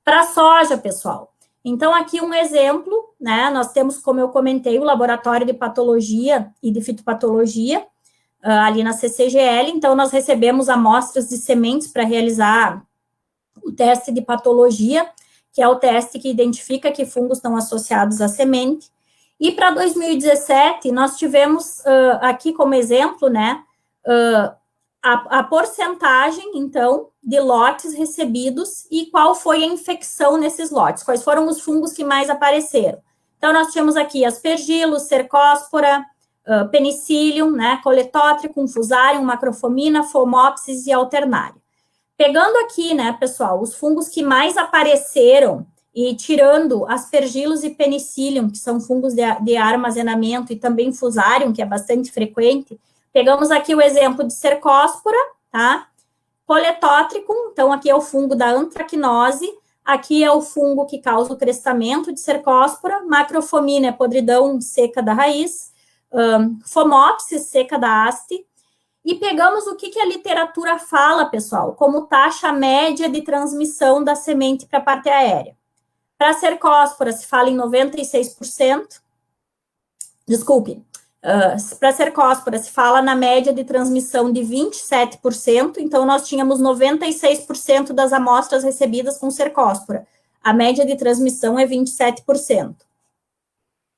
Para a soja, pessoal, então aqui um exemplo, né, nós temos, como eu comentei, o laboratório de patologia e de fitopatologia, ali na CCGL, então nós recebemos amostras de sementes para realizar o teste de patologia, que é o teste que identifica que fungos estão associados à semente. E para 2017, nós tivemos aqui como exemplo, né, a porcentagem, então, de lotes recebidos e qual foi a infecção nesses lotes, quais foram os fungos que mais apareceram. Então, nós tínhamos aqui aspergillus, cercospora, penicillium, né, coletótricum, fusarium, macrofomina, phomopsis e alternaria. Pegando aqui, né, pessoal, os fungos que mais apareceram e tirando aspergillus e penicillium, que são fungos de armazenamento, e também fusarium, que é bastante frequente, pegamos aqui o exemplo de cercospora, tá? Coletótricum, então aqui é o fungo da antracnose, aqui é o fungo que causa o crestamento de cercospora, macrofomina é podridão seca da raiz, phomopsis, seca da haste, e pegamos o que a literatura fala, pessoal, como taxa média de transmissão da semente para a parte aérea. Para a cercospora se fala em 96%, desculpe, para a cercospora se fala na média de transmissão de 27%, então nós tínhamos 96% das amostras recebidas com cercospora. A média de transmissão é 27%.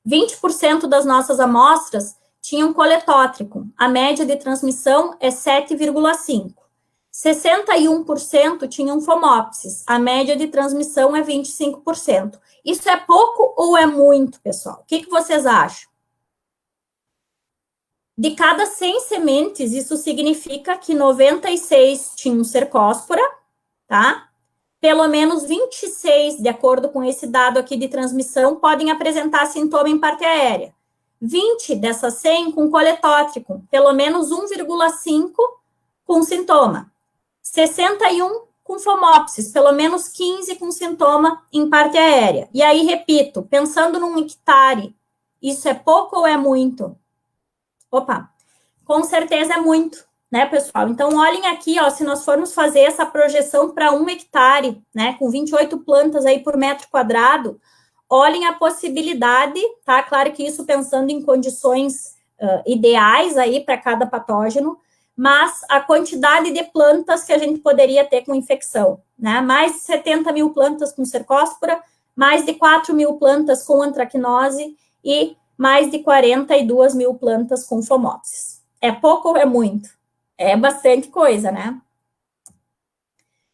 20% das nossas amostras tinham coletótrico. A média de transmissão é 7,5%. 61% tinham phomopsis. A média de transmissão é 25%. Isso é pouco ou é muito, pessoal? O que vocês acham? De cada 100 sementes, isso significa que 96 tinham cercospora, tá? Pelo menos 26, de acordo com esse dado aqui de transmissão, podem apresentar sintoma em parte aérea. 20 dessas 100 com coletótrico, pelo menos 1,5 com sintoma. 61 com phomopsis, pelo menos 15 com sintoma em parte aérea. E aí, repito, pensando num hectare, isso é pouco ou é muito? Opa, com certeza é muito, né, pessoal? Então, olhem aqui, ó, se nós formos fazer essa projeção para 1 hectare, né, com 28 plantas aí por metro quadrado, olhem a possibilidade, tá? Claro que isso pensando em condições ideais aí para cada patógeno, mas a quantidade de plantas que a gente poderia ter com infecção, né? Mais de 70 mil plantas com cercospora, mais de 4 mil plantas com antracnose e mais de 42 mil plantas com phomopsis. É pouco ou é muito? É bastante coisa, né?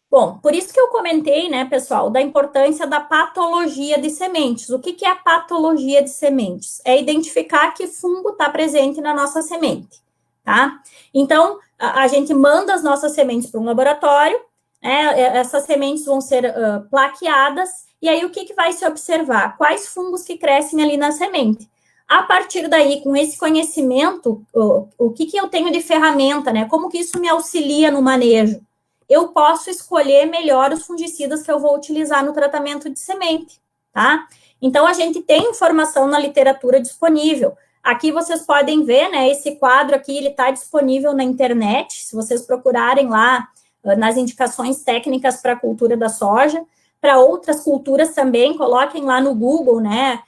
Bom, por isso que eu comentei, né, pessoal, da importância da patologia de sementes. O que é a patologia de sementes? É identificar que fungo está presente na nossa semente, tá? Então, a gente manda as nossas sementes para um laboratório, né, essas sementes vão ser plaqueadas, e aí o que vai se observar? Quais fungos que crescem ali na semente? A partir daí, com esse conhecimento, o que eu tenho de ferramenta, né? Como que isso me auxilia no manejo? Eu posso escolher melhor os fungicidas que eu vou utilizar no tratamento de semente, tá? Então, a gente tem informação na literatura disponível. Aqui vocês podem ver, né? Esse quadro aqui, ele está disponível na internet. Se vocês procurarem lá nas indicações técnicas para a cultura da soja, para outras culturas também, coloquem lá no Google, né?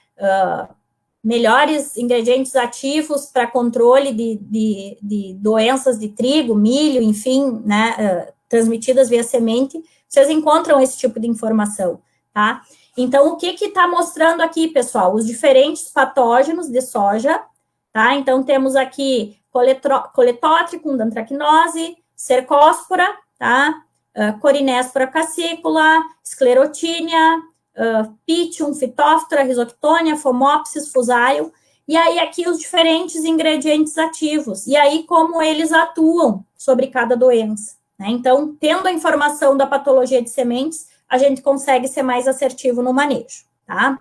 Melhores ingredientes ativos para controle de doenças de trigo, milho, enfim, né, transmitidas via semente, vocês encontram esse tipo de informação, tá? Então, o que está mostrando aqui, pessoal? Os diferentes patógenos de soja, tá? Então, temos aqui coletótricum, antracnose, cercóspora, tá? Corinéspora cassícula, esclerotínia, Pythium, Phytophthora, Rhizoctonia, Phomopsis, Fusarium, e aí aqui os diferentes ingredientes ativos, e aí como eles atuam sobre cada doença, né? Então, tendo a informação da patologia de sementes, a gente consegue ser mais assertivo no manejo, tá?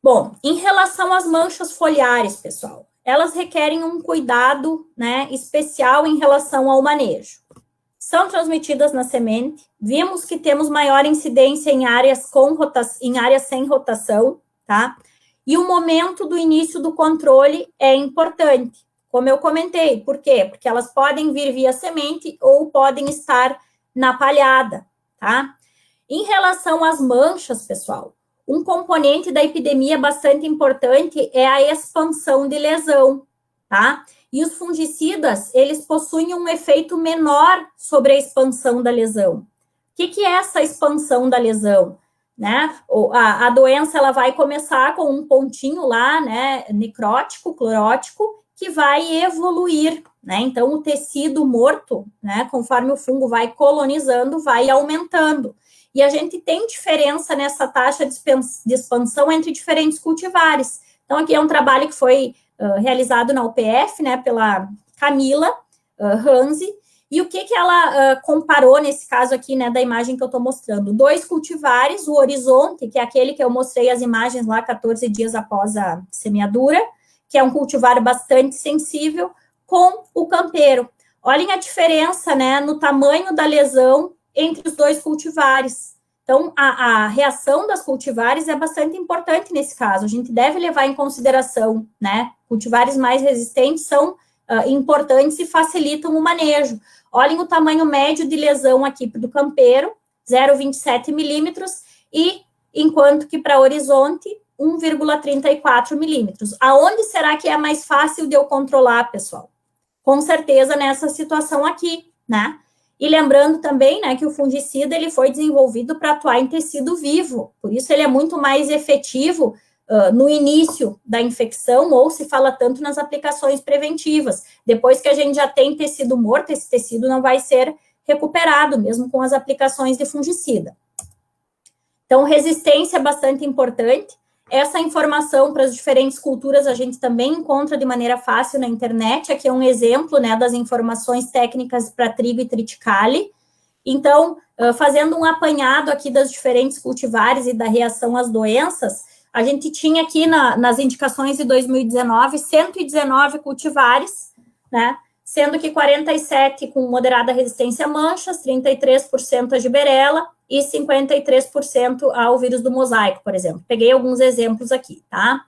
Bom, em relação às manchas foliares, pessoal, elas requerem um cuidado, né, especial em relação ao manejo. São transmitidas na semente, vimos que temos maior incidência em áreas sem rotação, tá? E o momento do início do controle é importante, como eu comentei. Por quê? Porque elas podem vir via semente ou podem estar na palhada, tá? Em relação às manchas, pessoal, um componente da epidemia bastante importante é a expansão de lesão, tá? E os fungicidas, eles possuem um efeito menor sobre a expansão da lesão. O que é essa expansão da lesão? Né? A doença, ela vai começar com um pontinho lá, né, necrótico, clorótico, que vai evoluir, né? Então, o tecido morto, né, conforme o fungo vai colonizando, vai aumentando. E a gente tem diferença nessa taxa de expansão entre diferentes cultivares. Então, aqui é um trabalho que foi realizado na UPF, né, pela Camila Hanzi, e o que ela comparou nesse caso aqui, né, da imagem que eu estou mostrando? 2 cultivares, o Horizonte, que é aquele que eu mostrei as imagens lá 14 dias após a semeadura, que é um cultivar bastante sensível, com o Campeiro. Olhem a diferença, né, no tamanho da lesão entre os 2 cultivares. Então, a reação das cultivares é bastante importante nesse caso. A gente deve levar em consideração, né? Cultivares mais resistentes são importantes e facilitam o manejo. Olhem o tamanho médio de lesão aqui do Campeiro, 0,27 milímetros, e enquanto que para Horizonte, 1,34 milímetros. Aonde será que é mais fácil de eu controlar, pessoal? Com certeza nessa situação aqui, né? E lembrando também, né, que o fungicida, ele foi desenvolvido para atuar em tecido vivo, por isso ele é muito mais efetivo no início da infecção, ou se fala tanto nas aplicações preventivas. Depois que a gente já tem tecido morto, esse tecido não vai ser recuperado, mesmo com as aplicações de fungicida. Então, resistência é bastante importante. Essa informação para as diferentes culturas a gente também encontra de maneira fácil na internet. Aqui é um exemplo, né, das informações técnicas para trigo e triticale. Então, fazendo um apanhado aqui das diferentes cultivares e da reação às doenças, a gente tinha aqui nas indicações de 2019, 119 cultivares, né, sendo que 47 com moderada resistência a manchas, 33% a giberela, e 53% ao vírus do mosaico, por exemplo. Peguei alguns exemplos aqui, tá?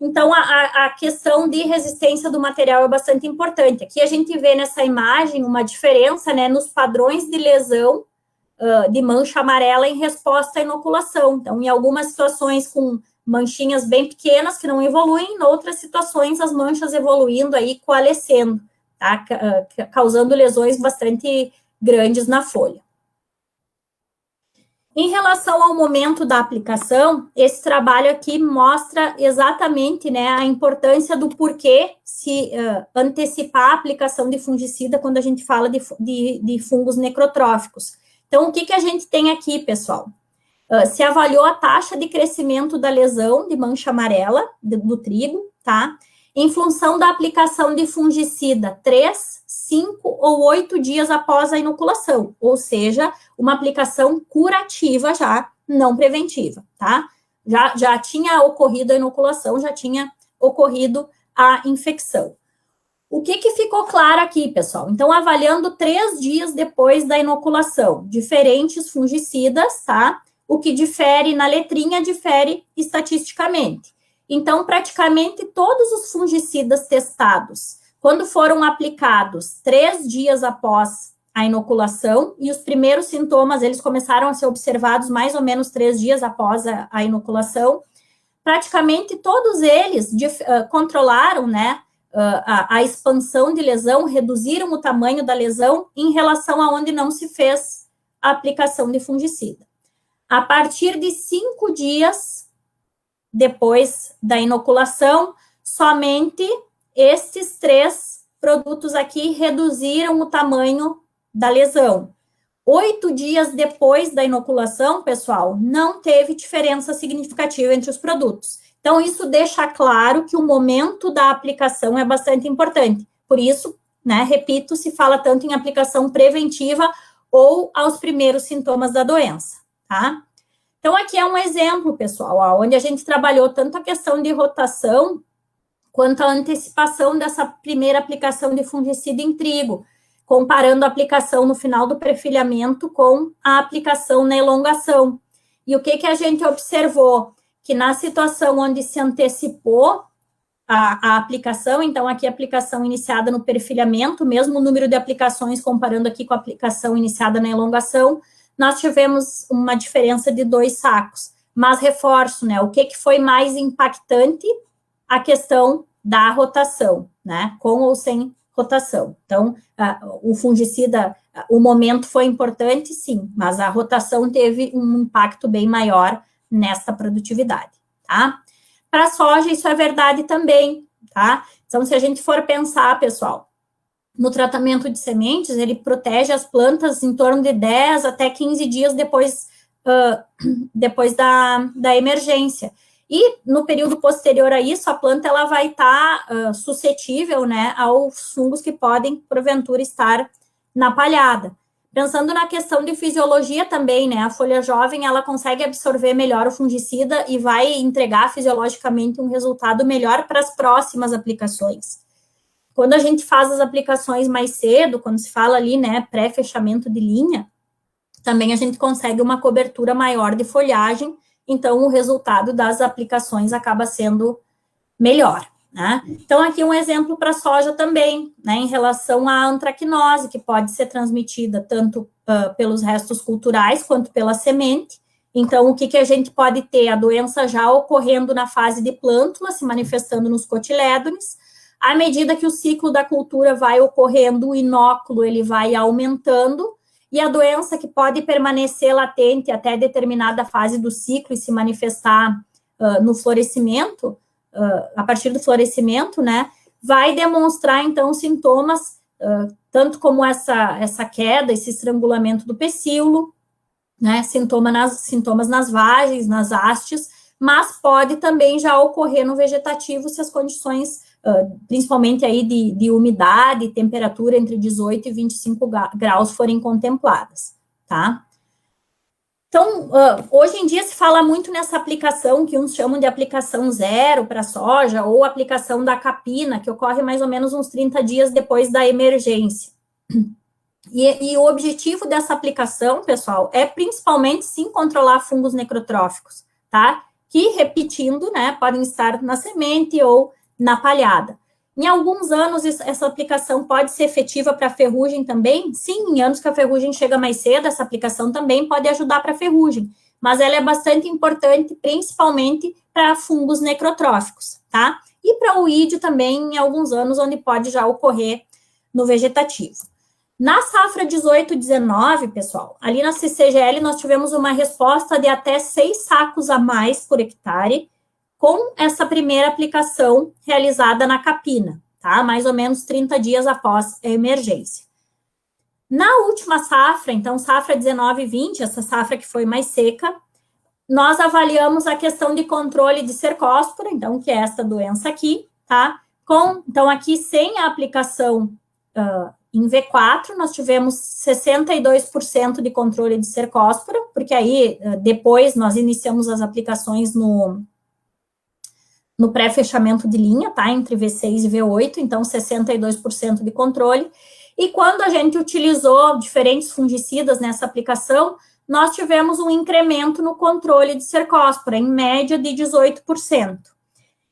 Então, a questão de resistência do material é bastante importante. Aqui a gente vê nessa imagem uma diferença, né, nos padrões de lesão de mancha amarela em resposta à inoculação. Então, em algumas situações com manchinhas bem pequenas que não evoluem, em outras situações as manchas evoluindo aí, coalescendo, tá? Causando lesões bastante grandes na folha. Em relação ao momento da aplicação, esse trabalho aqui mostra exatamente, né, a importância do porquê se antecipar a aplicação de fungicida quando a gente fala de fungos necrotróficos. Então, o que a gente tem aqui, pessoal? Se avaliou a taxa de crescimento da lesão de mancha amarela do trigo, tá? Em função da aplicação de fungicida 3, 5 ou 8 dias após a inoculação, ou seja, uma aplicação curativa já, não preventiva, tá? já tinha ocorrido a inoculação, já tinha ocorrido a infecção. O que ficou claro aqui, pessoal? Então, avaliando 3 dias depois da inoculação, diferentes fungicidas, tá? O que difere na letrinha, difere estatisticamente. Então, praticamente todos os fungicidas testados, quando foram aplicados 3 dias após a inoculação, e os primeiros sintomas, eles começaram a ser observados mais ou menos 3 dias após a inoculação, praticamente todos eles controlaram, né, a expansão de lesão, reduziram o tamanho da lesão em relação a onde não se fez a aplicação de fungicida. A partir de 5 dias depois da inoculação, somente estes 3 produtos aqui reduziram o tamanho da lesão. 8 dias depois da inoculação, pessoal, não teve diferença significativa entre os produtos. Então, isso deixa claro que o momento da aplicação é bastante importante. Por isso, né, repito, se fala tanto em aplicação preventiva ou aos primeiros sintomas da doença, tá? Então, aqui é um exemplo, pessoal, ó, onde a gente trabalhou tanto a questão de rotação quanto a antecipação dessa primeira aplicação de fungicida em trigo, comparando a aplicação no final do perfilhamento com a aplicação na elongação. E o que a gente observou? Que na situação onde se antecipou a aplicação, então aqui a aplicação iniciada no perfilhamento, mesmo o número de aplicações comparando aqui com a aplicação iniciada na elongação, nós tivemos uma diferença de 2 sacos. Mas reforço, né, o que foi mais impactante? A questão da rotação, né, com ou sem rotação. Então, o fungicida, o momento foi importante, sim, mas a rotação teve um impacto bem maior nessa produtividade, tá? Para a soja, isso é verdade também, tá? Então, se a gente for pensar, pessoal, no tratamento de sementes, ele protege as plantas em torno de 10 até 15 dias depois da emergência. E no período posterior a isso, a planta ela vai estar suscetível, né, aos fungos que podem, porventura, estar na palhada. Pensando na questão de fisiologia também, né, a folha jovem, ela consegue absorver melhor o fungicida e vai entregar fisiologicamente um resultado melhor para as próximas aplicações. Quando a gente faz as aplicações mais cedo, quando se fala ali, né, pré-fechamento de linha, também a gente consegue uma cobertura maior de folhagem, então o resultado das aplicações acaba sendo melhor, né? Então, aqui um exemplo para a soja também, né, em relação à antracnose, que pode ser transmitida tanto pelos restos culturais quanto pela semente. Então, o que a gente pode ter? A doença já ocorrendo na fase de plântula, se manifestando nos cotilédones. À medida que o ciclo da cultura vai ocorrendo, o inóculo ele vai aumentando, e a doença que pode permanecer latente até determinada fase do ciclo e se manifestar no florescimento, a partir do florescimento, né, vai demonstrar, então, sintomas, tanto como essa queda, esse estrangulamento do pecíolo, né, sintomas nas vagens, nas hastes, mas pode também já ocorrer no vegetativo se as condições, principalmente aí de umidade, temperatura entre 18 e 25 graus forem contempladas, tá? Então, hoje em dia se fala muito nessa aplicação, que uns chamam de aplicação zero para soja, ou aplicação da capina, que ocorre mais ou menos uns 30 dias depois da emergência. E o objetivo dessa aplicação, pessoal, é principalmente, sim, controlar fungos necrotróficos, tá? Que, repetindo, né, podem estar na semente ou na palhada. Em alguns anos, essa aplicação pode ser efetiva para ferrugem também? Sim, em anos que a ferrugem chega mais cedo, essa aplicação também pode ajudar para ferrugem, mas ela é bastante importante, principalmente para fungos necrotróficos, tá? E para o ídio também, em alguns anos, onde pode já ocorrer no vegetativo. Na safra 18-19, pessoal, ali na CCGL nós tivemos uma resposta de até 6 sacos a mais por hectare, com essa primeira aplicação realizada na capina, tá? Mais ou menos 30 dias após a emergência. Na última safra, então, safra 19-20, essa safra que foi mais seca, nós avaliamos a questão de controle de cercóspora, então, que é essa doença aqui, tá? Então, aqui, sem a aplicação Em V4, nós tivemos 62% de controle de cercóspora, porque aí, depois, nós iniciamos as aplicações no pré-fechamento de linha, tá? Entre V6 e V8, então 62% de controle. E quando a gente utilizou diferentes fungicidas nessa aplicação, nós tivemos um incremento no controle de cercóspora, em média de 18%.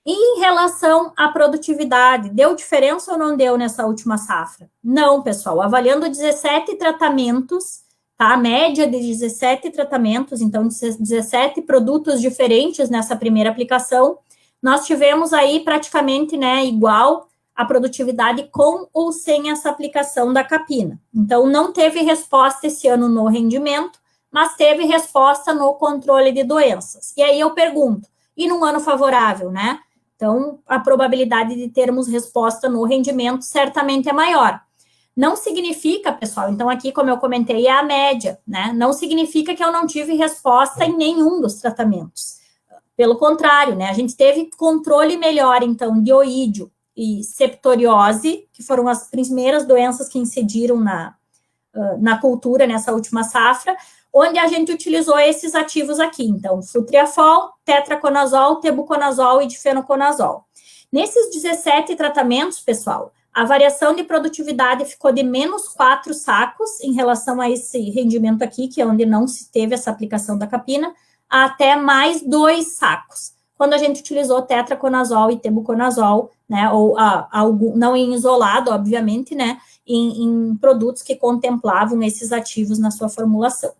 E em relação à produtividade, deu diferença ou não deu nessa última safra? Não, pessoal. Avaliando 17 tratamentos, tá? A média de 17 tratamentos, então 17 produtos diferentes nessa primeira aplicação, nós tivemos aí praticamente, né, igual a produtividade com ou sem essa aplicação da capina. Então, não teve resposta esse ano no rendimento, mas teve resposta no controle de doenças. E aí eu pergunto, e num ano favorável, né? Então, a probabilidade de termos resposta no rendimento certamente é maior. Não significa, pessoal, então aqui, como eu comentei, é a média, né? Não significa que eu não tive resposta em nenhum dos tratamentos. Pelo contrário, né? A gente teve controle melhor, então, de oídio e septoriose, que foram as primeiras doenças que incidiram na cultura nessa última safra, onde a gente utilizou esses ativos aqui, então, flutriafol, tetraconazol, tebuconazol e difenoconazol. Nesses 17 tratamentos, pessoal, a variação de produtividade ficou de menos 4 sacos em relação a esse rendimento aqui, que é onde não se teve essa aplicação da capina, até mais 2 sacos, quando a gente utilizou tetraconazol e tebuconazol, né, ou não em isolado, obviamente, né, em produtos que contemplavam esses ativos na sua formulação.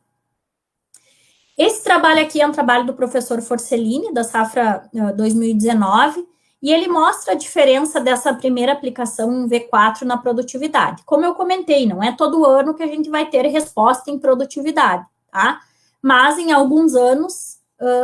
Esse trabalho aqui é um trabalho do professor Forcellini, da safra 2019, e ele mostra a diferença dessa primeira aplicação em V4 na produtividade. Como eu comentei, não é todo ano que a gente vai ter resposta em produtividade, tá? Mas em alguns anos,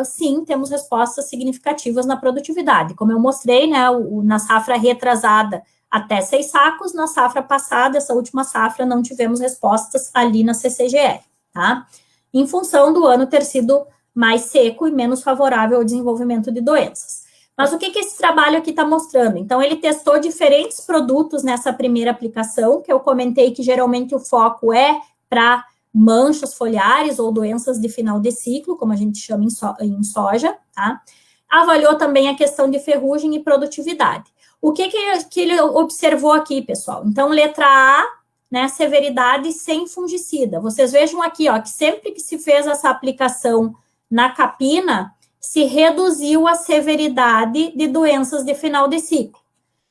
sim, temos respostas significativas na produtividade. Como eu mostrei, né, na safra retrasada, até 6 sacos, na safra passada, essa última safra, não tivemos respostas ali na CCGR, tá? Em função do ano ter sido mais seco e menos favorável ao desenvolvimento de doenças. Mas o que esse trabalho aqui está mostrando? Então, ele testou diferentes produtos nessa primeira aplicação, que eu comentei que geralmente o foco é para manchas foliares ou doenças de final de ciclo, como a gente chama em soja, tá? Avaliou também a questão de ferrugem e produtividade. O que ele observou aqui, pessoal? Então, letra A, né, severidade sem fungicida. Vocês vejam aqui, ó, que sempre que se fez essa aplicação na capina, se reduziu a severidade de doenças de final de ciclo.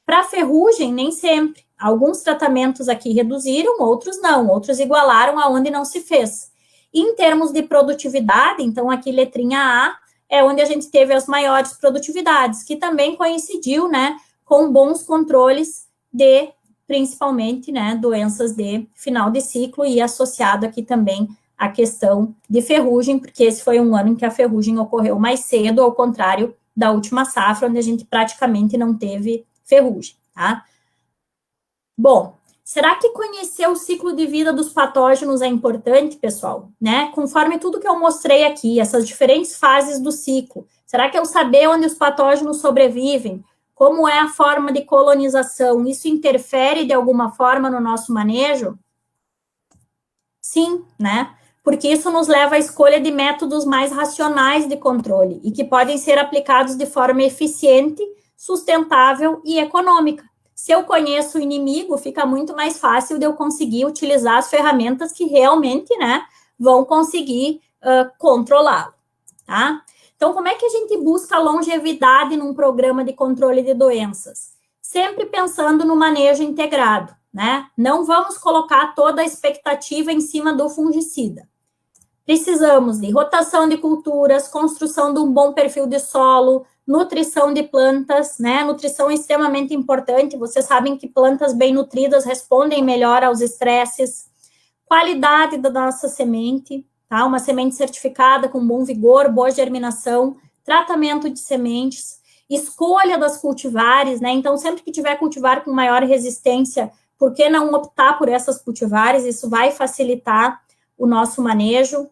Para ferrugem, nem sempre. Alguns tratamentos aqui reduziram, outros não. Outros igualaram aonde não se fez. Em termos de produtividade, então aqui letrinha A, é onde a gente teve as maiores produtividades, que também coincidiu, né, com bons controles de, principalmente, né, doenças de final de ciclo e associado aqui também a questão de ferrugem, porque esse foi um ano em que a ferrugem ocorreu mais cedo, ao contrário da última safra, onde a gente praticamente não teve ferrugem, tá? Bom, será que conhecer o ciclo de vida dos patógenos é importante, pessoal? Né? Conforme tudo que eu mostrei aqui, essas diferentes fases do ciclo, será que eu saber onde os patógenos sobrevivem, como é a forma de colonização, isso interfere de alguma forma no nosso manejo? Sim, né? Porque isso nos leva à escolha de métodos mais racionais de controle e que podem ser aplicados de forma eficiente, sustentável e econômica. Se eu conheço o inimigo, fica muito mais fácil de eu conseguir utilizar as ferramentas que realmente, né, vão conseguir controlá-lo, tá? Então, como é que a gente busca longevidade num programa de controle de doenças? Sempre pensando no manejo integrado, né? Não vamos colocar toda a expectativa em cima do fungicida. Precisamos de rotação de culturas, construção de um bom perfil de solo, nutrição de plantas, né? Nutrição é extremamente importante. Vocês sabem que plantas bem nutridas respondem melhor aos estresses. Qualidade da nossa semente, tá? Uma semente certificada com bom vigor, boa germinação, tratamento de sementes, escolha das cultivares, né? Então, sempre que tiver cultivar com maior resistência, por que não optar por essas cultivares? Isso vai facilitar o nosso manejo.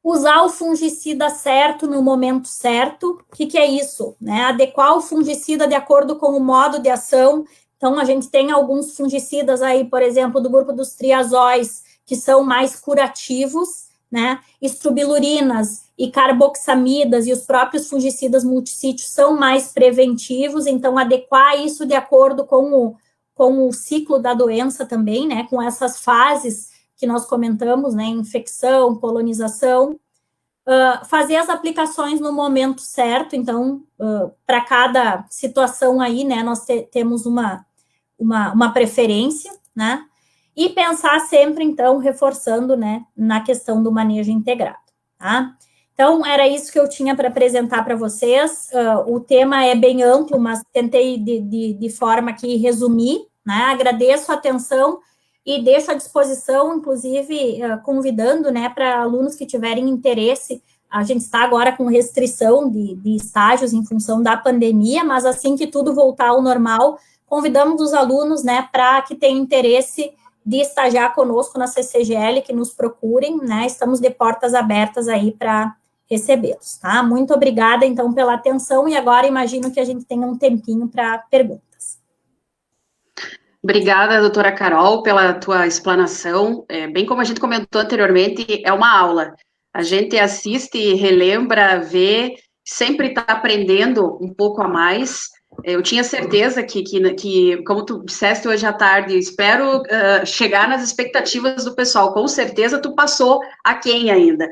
Usar o fungicida certo no momento certo. O que é isso? Né? Adequar o fungicida de acordo com o modo de ação, Então, a gente tem alguns fungicidas aí, por exemplo, do grupo dos triazóis, que são mais curativos, né? Estrobilurinas e carboxamidas e os próprios fungicidas multissítios são mais preventivos, então adequar isso de acordo com o ciclo da doença também, né? Com essas fases que nós comentamos, né? Infecção, colonização. Fazer as aplicações no momento certo, então, para cada situação aí, né, nós temos uma preferência, né, e pensar sempre, então, reforçando, né, na questão do manejo integrado, tá? Então, era isso que eu tinha para apresentar para vocês. O tema é bem amplo, mas tentei de forma que resumir, né, agradeço a atenção e deixo à disposição, inclusive, convidando, né, para alunos que tiverem interesse. A gente está agora com restrição de estágios em função da pandemia, mas assim que tudo voltar ao normal, convidamos os alunos, né, para que tenham interesse de estagiar conosco na CCGL, que nos procurem, né, estamos de portas abertas aí para recebê-los, tá? Muito obrigada, então, pela atenção, e agora imagino que a gente tenha um tempinho para perguntas. Obrigada, doutora Carol, pela tua explanação. Bem como a gente comentou anteriormente, é uma aula. A gente assiste, relembra, vê, sempre está aprendendo um pouco a mais. Eu tinha certeza que, como tu disseste hoje à tarde, espero chegar nas expectativas do pessoal. Com certeza tu passou aquém ainda.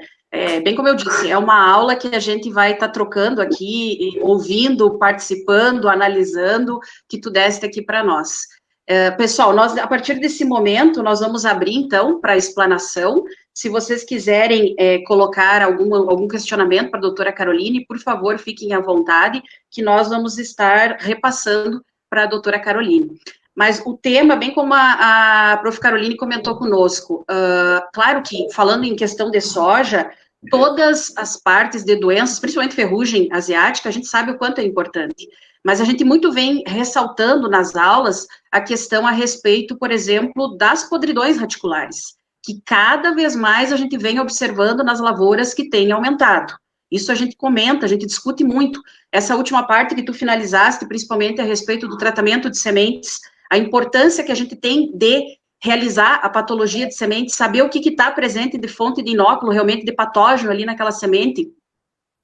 Bem como eu disse, é uma aula que a gente vai estar trocando aqui, ouvindo, participando, analisando, que tu deste aqui para nós. Pessoal, a partir desse momento, nós vamos abrir, então, para a explanação. Se vocês quiserem colocar algum questionamento para a doutora Caroline, por favor, fiquem à vontade, que nós vamos estar repassando para a doutora Caroline. Mas o tema, bem como a prof. Caroline comentou conosco, claro que, falando em questão de soja, todas as partes de doenças, principalmente ferrugem asiática, a gente sabe o quanto é importante. Mas a gente muito vem ressaltando nas aulas a questão a respeito, por exemplo, das podridões radiculares, que cada vez mais a gente vem observando nas lavouras que tem aumentado. Isso a gente comenta, a gente discute muito. Essa última parte que tu finalizaste, principalmente a respeito do tratamento de sementes, a importância que a gente tem de realizar a patologia de semente, saber o que está presente de fonte de inóculo, realmente de patógeno ali naquela semente,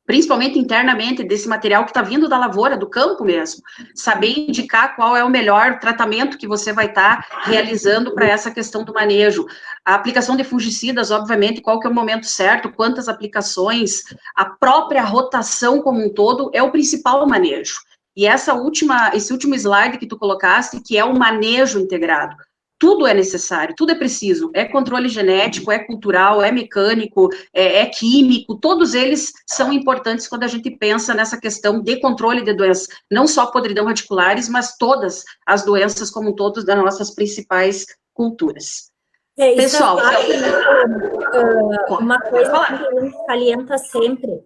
principalmente internamente desse material que está vindo da lavoura, do campo mesmo, saber indicar qual é o melhor tratamento que você vai estar realizando para essa questão do manejo. A aplicação de fungicidas, obviamente, qual que é o momento certo, quantas aplicações, a própria rotação como um todo é o principal manejo. E esse último slide que tu colocaste, que é o manejo integrado. Tudo é necessário, tudo é preciso, é controle genético, é cultural, é mecânico, é químico, todos eles são importantes quando a gente pensa nessa questão de controle de doenças, não só podridão radiculares, mas todas as doenças como um todo das nossas principais culturas. Pessoal, uma coisa que a gente salienta sempre,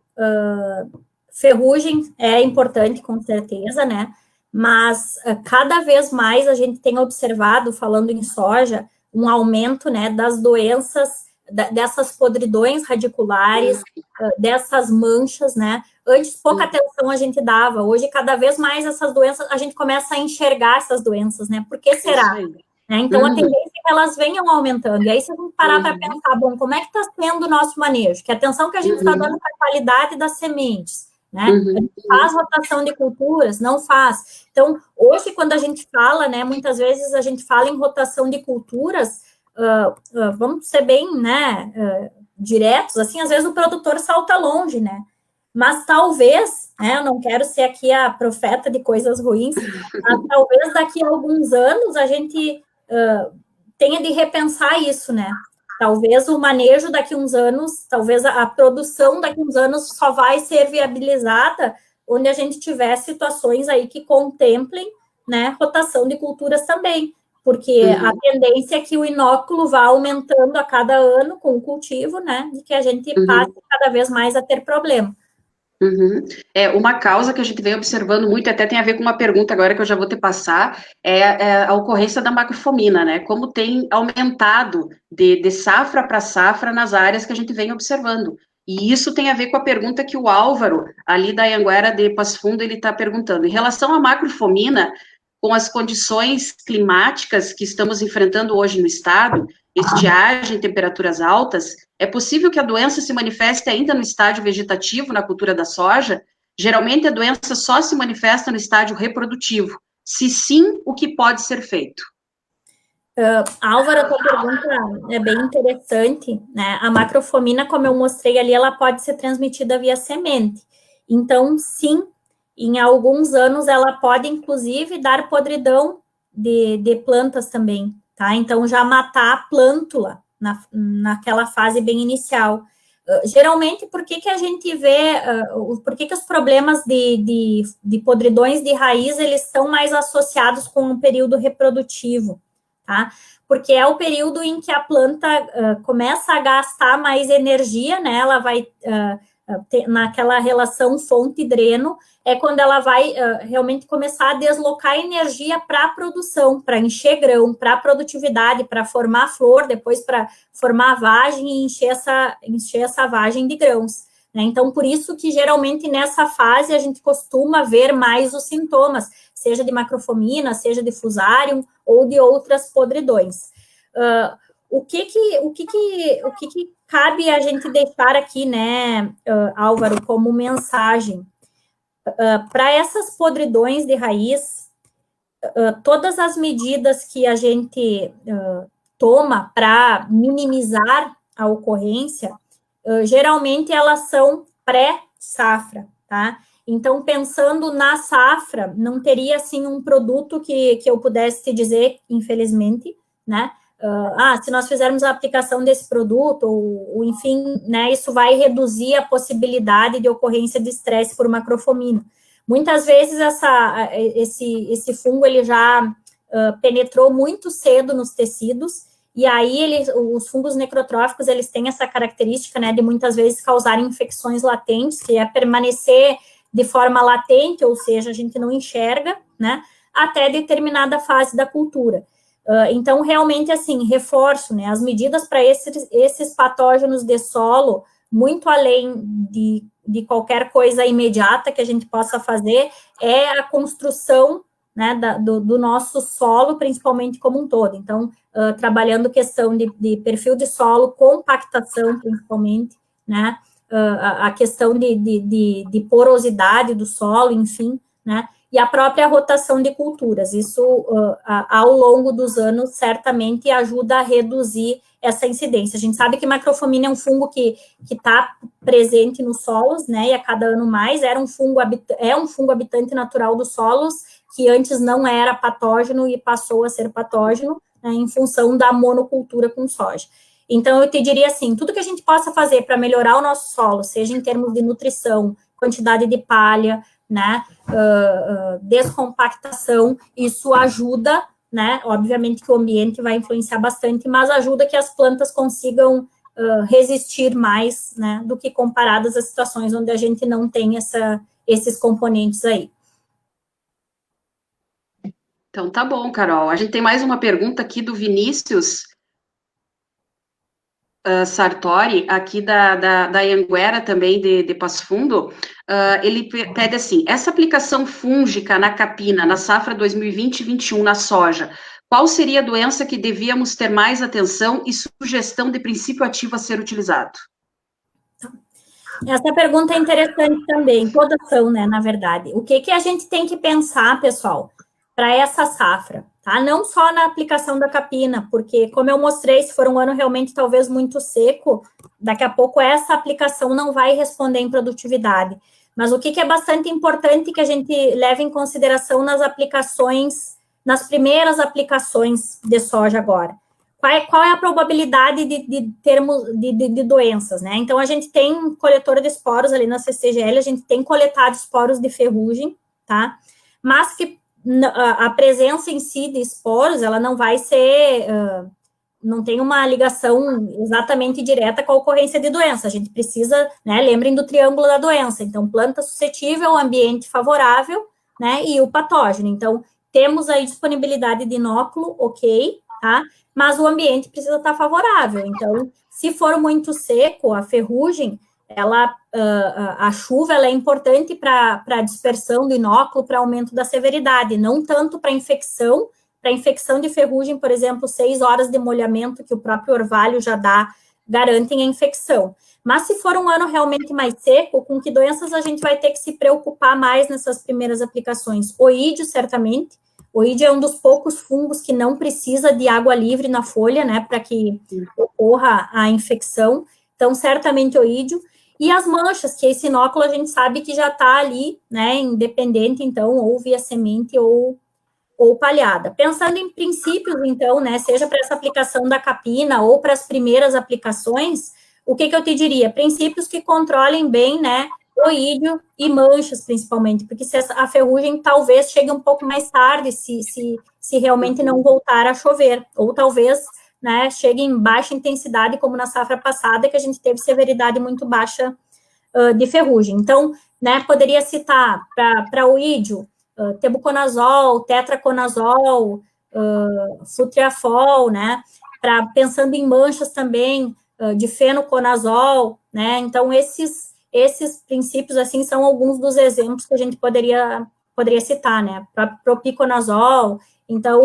ferrugem é importante, com certeza, né? Mas cada vez mais a gente tem observado, falando em soja, um aumento, né, das doenças, dessas podridões radiculares, dessas manchas, né? Antes, pouca atenção a gente dava, hoje, cada vez mais essas doenças, a gente começa a enxergar essas doenças, né? Por que será? Né? Então, a tendência é que elas venham aumentando. E aí, se a gente parar para pensar, bom, como é que está sendo o nosso manejo? Que atenção que a gente está dando para a qualidade das sementes, né? A gente faz rotação de culturas? Não faz. Então, hoje, quando a gente fala, né, muitas vezes a gente fala em rotação de culturas, vamos ser bem, né, diretos, assim, às vezes o produtor salta longe, né? Mas talvez, né, eu não quero ser aqui a profeta de coisas ruins, mas talvez daqui a alguns anos a gente tenha de repensar isso, né? Talvez o manejo daqui a uns anos, talvez a produção daqui a uns anos só vai ser viabilizada onde a gente tiver situações aí que contemplem, né, rotação de culturas também, porque a tendência é que o inóculo vá aumentando a cada ano com o cultivo, né, de que a gente passe cada vez mais a ter problema. Uma causa que a gente vem observando muito, até tem a ver com uma pergunta agora que eu já vou te passar, é a ocorrência da macrofomina, né? Como tem aumentado de safra para safra nas áreas que a gente vem observando. E isso tem a ver com a pergunta que o Álvaro, ali da Anhanguera de Passo Fundo, ele está perguntando. Em relação à macrofomina, com as condições climáticas que estamos enfrentando hoje no estado, estiagem, temperaturas altas, é possível que a doença se manifeste ainda no estágio vegetativo na cultura da soja? Geralmente a doença só se manifesta no estágio reprodutivo. Se sim, o que pode ser feito? Álvaro, a tua pergunta é bem interessante, né? A macrofomina, como eu mostrei ali, ela pode ser transmitida via semente. Então, sim, em alguns anos ela pode, inclusive, dar podridão de plantas também, tá? Então, já matar a plântula naquela fase bem inicial. Geralmente, por que a gente vê, por que os problemas de podridões de raiz, eles estão mais associados com um período reprodutivo, tá? Porque é o período em que a planta começa a gastar mais energia, né? Ela vai naquela relação fonte-dreno, é quando ela vai realmente começar a deslocar energia para a produção, para encher grão, para a produtividade, para formar flor, depois para formar a vagem e encher essa vagem de grãos. Né? Então, por isso que geralmente nessa fase a gente costuma ver mais os sintomas, seja de macrofomina, seja de fusarium ou de outras podridões. O que cabe a gente deixar aqui, né, Álvaro, como mensagem? Para essas podridões de raiz, todas as medidas que a gente toma para minimizar a ocorrência, geralmente elas são pré-safra, tá? Então, pensando na safra, não teria, assim, um produto que eu pudesse te dizer, infelizmente, né? Se nós fizermos a aplicação desse produto, ou enfim, né, isso vai reduzir a possibilidade de ocorrência de estresse por macrofomina. Muitas vezes esse fungo ele já penetrou muito cedo nos tecidos, e aí os fungos necrotróficos eles têm essa característica, né, de muitas vezes causarem infecções latentes, que é permanecer de forma latente, ou seja, a gente não enxerga, né, até determinada fase da cultura. Então, realmente, assim, reforço, né, as medidas para esses patógenos de solo, muito além de qualquer coisa imediata que a gente possa fazer, é a construção, né, do nosso solo, principalmente como um todo. Então, trabalhando questão de perfil de solo, compactação, principalmente, né, a questão de porosidade do solo, enfim, né, e a própria rotação de culturas. Isso, ao longo dos anos, certamente ajuda a reduzir essa incidência. A gente sabe que macrofomina é um fungo que está presente nos solos, né, e a cada ano mais, é um fungo habitante natural dos solos, que antes não era patógeno e passou a ser patógeno, né, em função da monocultura com soja. Então, eu te diria assim, tudo que a gente possa fazer para melhorar o nosso solo, seja em termos de nutrição, quantidade de palha, né, descompactação, isso ajuda, né, obviamente que o ambiente vai influenciar bastante, mas ajuda que as plantas consigam resistir mais, né, do que comparadas a situações onde a gente não tem esses componentes aí. Então, tá bom, Carol. A gente tem mais uma pergunta aqui do Vinícius Sartori, aqui da Anhanguera, também de Passo Fundo. Ele pede assim, essa aplicação fúngica na capina, na safra 2020-21 na soja, qual seria a doença que devíamos ter mais atenção e sugestão de princípio ativo a ser utilizado? Essa pergunta é interessante também, todas são, né, na verdade. O que a gente tem que pensar, pessoal, para essa safra, tá? Não só na aplicação da capina, porque, como eu mostrei, se for um ano realmente talvez muito seco, daqui a pouco essa aplicação não vai responder em produtividade. Mas o que é bastante importante que a gente leve em consideração nas aplicações, nas primeiras aplicações de soja agora? Qual é a probabilidade de termos de doenças, né? Então, a gente tem coletora de esporos ali na CCGL, a gente tem coletado esporos de ferrugem, tá? Mas que a presença em si de esporos, ela não vai ser, não tem uma ligação exatamente direta com a ocorrência de doença. A gente precisa, né, lembrem do triângulo da doença. Então, planta suscetível, ambiente favorável, né, e o patógeno. Então, temos aí disponibilidade de inóculo, ok, tá? Mas o ambiente precisa estar favorável. Então, se for muito seco, a ferrugem, a chuva ela é importante para a dispersão do inóculo, para aumento da severidade, não tanto para infecção de ferrugem, por exemplo, 6 horas de molhamento que o próprio orvalho já garantem a infecção. Mas se for um ano realmente mais seco, com que doenças a gente vai ter que se preocupar mais nessas primeiras aplicações? Oídio, certamente. Oídio é um dos poucos fungos que não precisa de água livre na folha, né, para que ocorra a infecção. Então, certamente oídio. E as manchas, que esse inóculo a gente sabe que já está ali, né, independente, então, ou via semente ou palhada. Pensando em princípios, então, né, seja para essa aplicação da capina ou para as primeiras aplicações, o que eu te diria? Princípios que controlem bem, né, oídio e manchas, principalmente, porque se a ferrugem talvez chegue um pouco mais tarde, se realmente não voltar a chover, ou talvez, né, chegue em baixa intensidade, como na safra passada, que a gente teve severidade muito baixa de ferrugem. Então, né, poderia citar para oídio, tebuconazol, tetraconazol, flutriafol, né, pensando em manchas também, de fenoconazol, né, então esses princípios, assim, são alguns dos exemplos que a gente poderia citar, né, propiconazol. Então,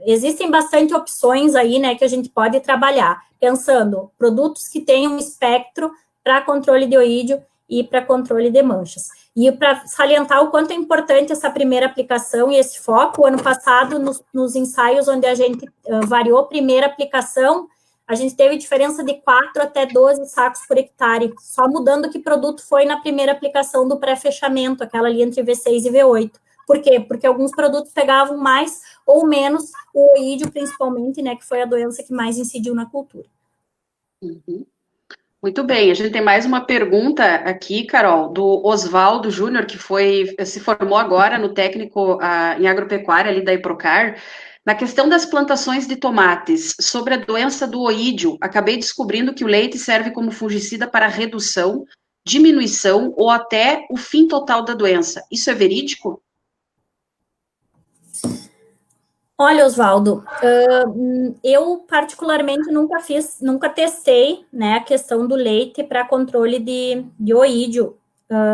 existem bastante opções aí, né, que a gente pode trabalhar, pensando produtos que tenham um espectro para controle de oídio e para controle de manchas. E para salientar o quanto é importante essa primeira aplicação e esse foco, o ano passado, nos ensaios onde a gente variou a primeira aplicação, a gente teve diferença de 4 até 12 sacos por hectare, só mudando que produto foi na primeira aplicação do pré-fechamento, aquela ali entre V6 e V8. Por quê? Porque alguns produtos pegavam mais ou menos o oídio, principalmente, né, que foi a doença que mais incidiu na cultura. Uhum. Muito bem, a gente tem mais uma pergunta aqui, Carol, do Oswaldo Júnior, que se formou agora no técnico em agropecuária ali da Iprocar. Na questão das plantações de tomates, sobre a doença do oídio, acabei descobrindo que o leite serve como fungicida para redução, diminuição ou até o fim total da doença. Isso é verídico? Olha, Oswaldo, eu particularmente nunca testei, né, a questão do leite para controle de oídio,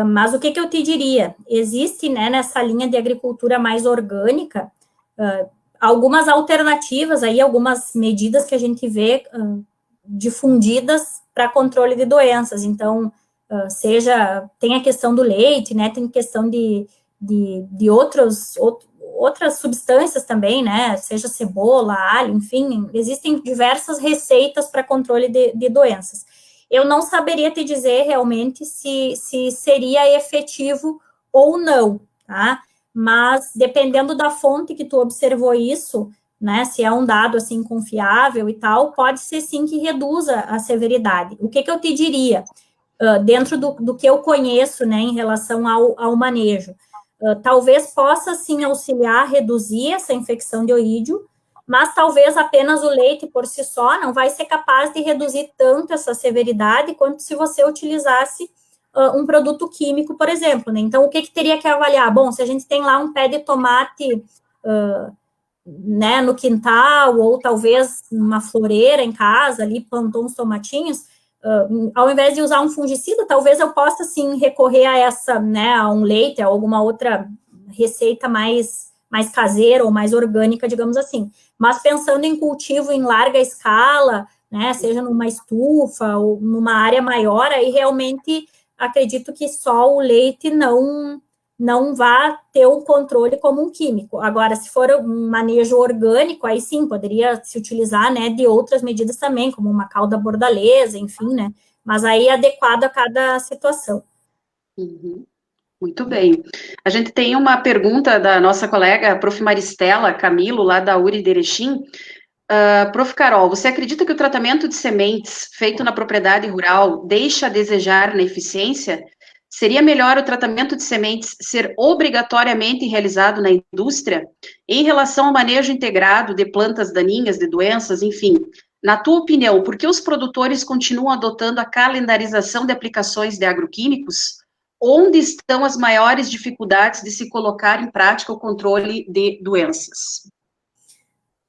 mas o que eu te diria? Existe, né, nessa linha de agricultura mais orgânica, algumas alternativas aí, algumas medidas que a gente vê difundidas para controle de doenças. Então, tem a questão do leite, né, tem questão de outras substâncias também, né, seja cebola, alho, enfim, existem diversas receitas para controle de doenças. Eu não saberia te dizer realmente se seria efetivo ou não, tá? Mas dependendo da fonte que tu observou isso, né, se é um dado, assim, confiável e tal, pode ser sim que reduza a severidade. O que eu te diria, dentro do que eu conheço, né, em relação ao manejo, talvez possa, sim, auxiliar a reduzir essa infecção de oídio, mas talvez apenas o leite por si só não vai ser capaz de reduzir tanto essa severidade quanto se você utilizasse um produto químico, por exemplo, né? Então, o que teria que avaliar? Bom, se a gente tem lá um pé de tomate, né, no quintal, ou talvez uma floreira em casa, ali plantou uns tomatinhos, ao invés de usar um fungicida, talvez eu possa, sim, recorrer a né, a um leite, a alguma outra receita mais caseira ou mais orgânica, digamos assim. Mas pensando em cultivo em larga escala, né, seja numa estufa ou numa área maior, aí realmente acredito que só o leite não vai ter um controle como um químico. Agora, se for um manejo orgânico, aí sim, poderia se utilizar, né, de outras medidas também, como uma calda bordaleza, enfim, né, mas aí adequado a cada situação. Uhum. Muito bem. A gente tem uma pergunta da nossa colega, Prof. Maristela Camilo, lá da URI de Erechim. Prof. Carol, você acredita que o tratamento de sementes feito na propriedade rural deixa a desejar na eficiência? Seria melhor o tratamento de sementes ser obrigatoriamente realizado na indústria? Em relação ao manejo integrado de plantas daninhas, de doenças, enfim, na tua opinião, por que os produtores continuam adotando a calendarização de aplicações de agroquímicos? Onde estão as maiores dificuldades de se colocar em prática o controle de doenças?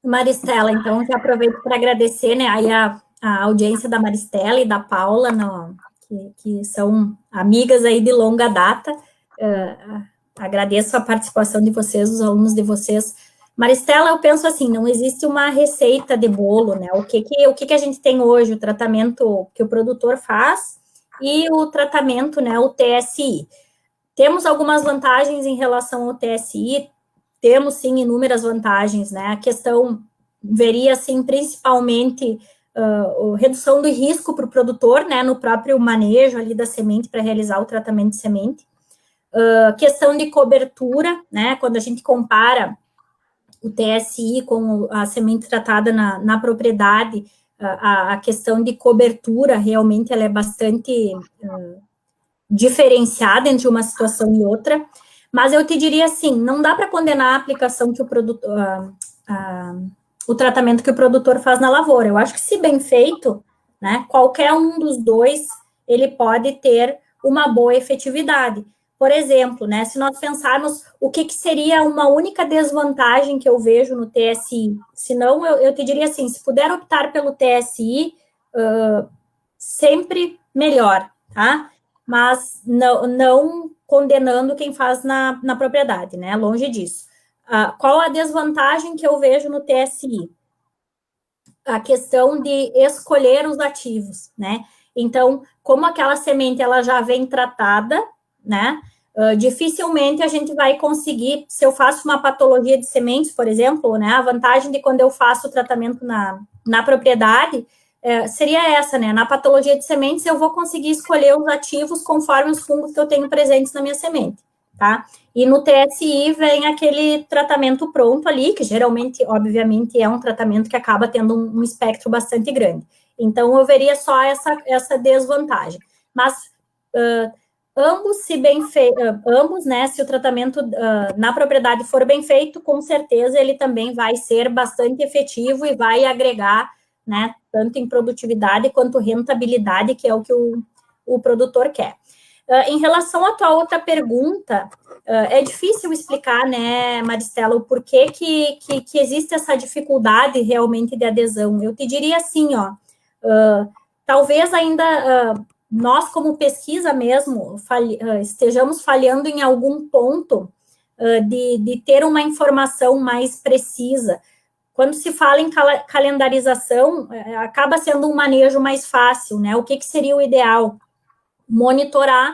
Maristela, então, já aproveito para agradecer, né, aí a audiência da Maristela e da Paula, que são amigas aí de longa data. Agradeço a participação de vocês, os alunos de vocês. Maristela, eu penso assim, não existe uma receita de bolo, né? O que a gente tem hoje, o tratamento que o produtor faz e o tratamento, né, o TSI. Temos algumas vantagens em relação ao TSI, temos sim inúmeras vantagens, né? A questão veria, assim, principalmente redução do risco para o produtor, né, no próprio manejo ali da semente para realizar o tratamento de semente. Questão de cobertura, né, quando a gente compara o TSI com a semente tratada na propriedade, a questão de cobertura realmente ela é bastante diferenciada entre uma situação e outra, mas eu te diria assim, não dá para condenar a aplicação que o produtor, o tratamento que o produtor faz na lavoura. Eu acho que se bem feito, né, qualquer um dos dois, ele pode ter uma boa efetividade. Por exemplo, né, se nós pensarmos o que seria uma única desvantagem que eu vejo no TSI, senão eu te diria assim, se puder optar pelo TSI, sempre melhor, tá? Mas não condenando quem faz na propriedade, né, longe disso. Qual a desvantagem que eu vejo no TSI? A questão de escolher os ativos, né? Então, como aquela semente ela já vem tratada, né? Dificilmente a gente vai conseguir, se eu faço uma patologia de sementes, por exemplo, né? A vantagem de quando eu faço o tratamento na propriedade seria essa, né? Na patologia de sementes eu vou conseguir escolher os ativos conforme os fungos que eu tenho presentes na minha semente, tá? E no TSI vem aquele tratamento pronto ali, que geralmente, obviamente, é um tratamento que acaba tendo um espectro bastante grande. Então, eu veria só essa desvantagem. Mas ambos, ambos, né, se o tratamento na propriedade for bem feito, com certeza ele também vai ser bastante efetivo e vai agregar, né, tanto em produtividade quanto rentabilidade, que é o que o produtor quer. Em relação à tua outra pergunta, é difícil explicar, né, Maristela, o porquê que existe essa dificuldade realmente de adesão. Eu te diria assim, ó, talvez ainda nós, como pesquisa mesmo, estejamos falhando em algum ponto de ter uma informação mais precisa. Quando se fala em calendarização, acaba sendo um manejo mais fácil, né? O que seria o ideal? Monitorar,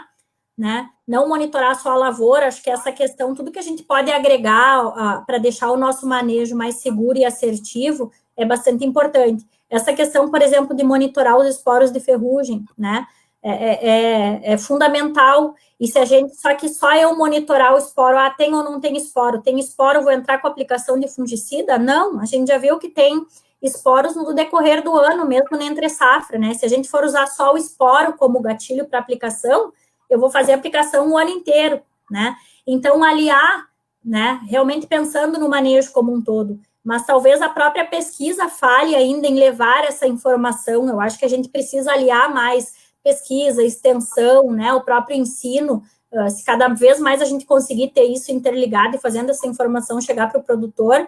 né? Não monitorar só a lavoura, acho que essa questão, tudo que a gente pode agregar para deixar o nosso manejo mais seguro e assertivo é bastante importante. Essa questão, por exemplo, de monitorar os esporos de ferrugem, né? É fundamental. E se a gente, só que só eu monitorar o esporo, tem ou não tem esporo? Tem esporo, vou entrar com a aplicação de fungicida? Não, a gente já viu que tem esporos no decorrer do ano, mesmo na entre safra, né? Se a gente for usar só o esporo como gatilho para aplicação, eu vou fazer a aplicação o ano inteiro, né? Então, aliar, né, realmente pensando no manejo como um todo, mas talvez a própria pesquisa falhe ainda em levar essa informação. Eu acho que a gente precisa aliar mais pesquisa, extensão, né, o próprio ensino. Se cada vez mais a gente conseguir ter isso interligado e fazendo essa informação chegar para o produtor,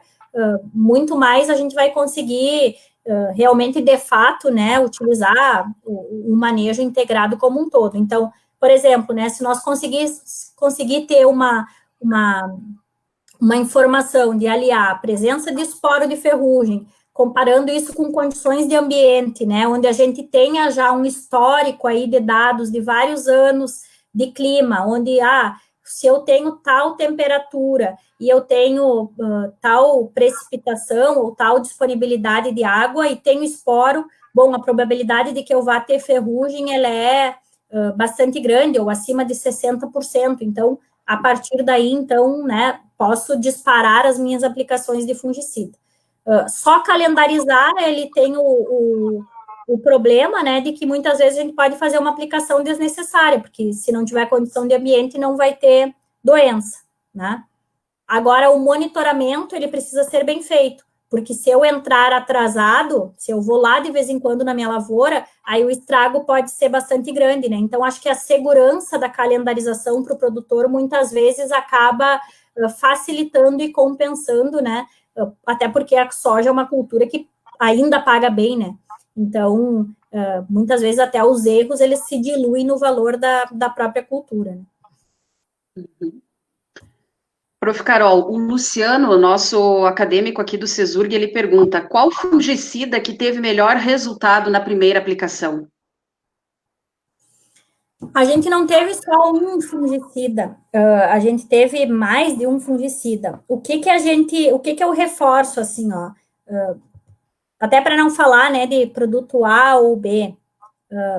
muito mais a gente vai conseguir realmente, de fato, né, utilizar o manejo integrado como um todo. Então, por exemplo, né, se nós conseguir ter uma informação de aliar a presença de esporo de ferrugem, comparando isso com condições de ambiente, né, onde a gente tenha já um histórico aí de dados de vários anos de clima, onde, se eu tenho tal temperatura e eu tenho tal precipitação ou tal disponibilidade de água e tenho esporo, bom, a probabilidade de que eu vá ter ferrugem, ela é bastante grande, ou acima de 60%. Então, a partir daí, então, né, posso disparar as minhas aplicações de fungicida. Só calendarizar, ele tem o problema, né, de que muitas vezes a gente pode fazer uma aplicação desnecessária, porque se não tiver condição de ambiente, não vai ter doença, né? Agora, o monitoramento, ele precisa ser bem feito, porque se eu entrar atrasado, se eu vou lá de vez em quando na minha lavoura, aí o estrago pode ser bastante grande, né? Então, acho que a segurança da calendarização para o produtor, muitas vezes, acaba facilitando e compensando, né? Até porque a soja é uma cultura que ainda paga bem, né? Então, muitas vezes até os erros, eles se diluem no valor da própria cultura, né? Prof. Carol, o Luciano, nosso acadêmico aqui do CESURG, ele pergunta, qual fungicida que teve melhor resultado na primeira aplicação? A gente não teve só um fungicida, a gente teve mais de um fungicida. O que eu reforço, assim, ó, até para não falar, né, de produto A ou B,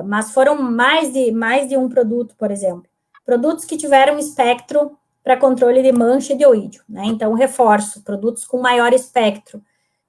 mas foram mais de um produto, por exemplo. Produtos que tiveram espectro para controle de mancha e de oídio, né? Então, reforço, produtos com maior espectro.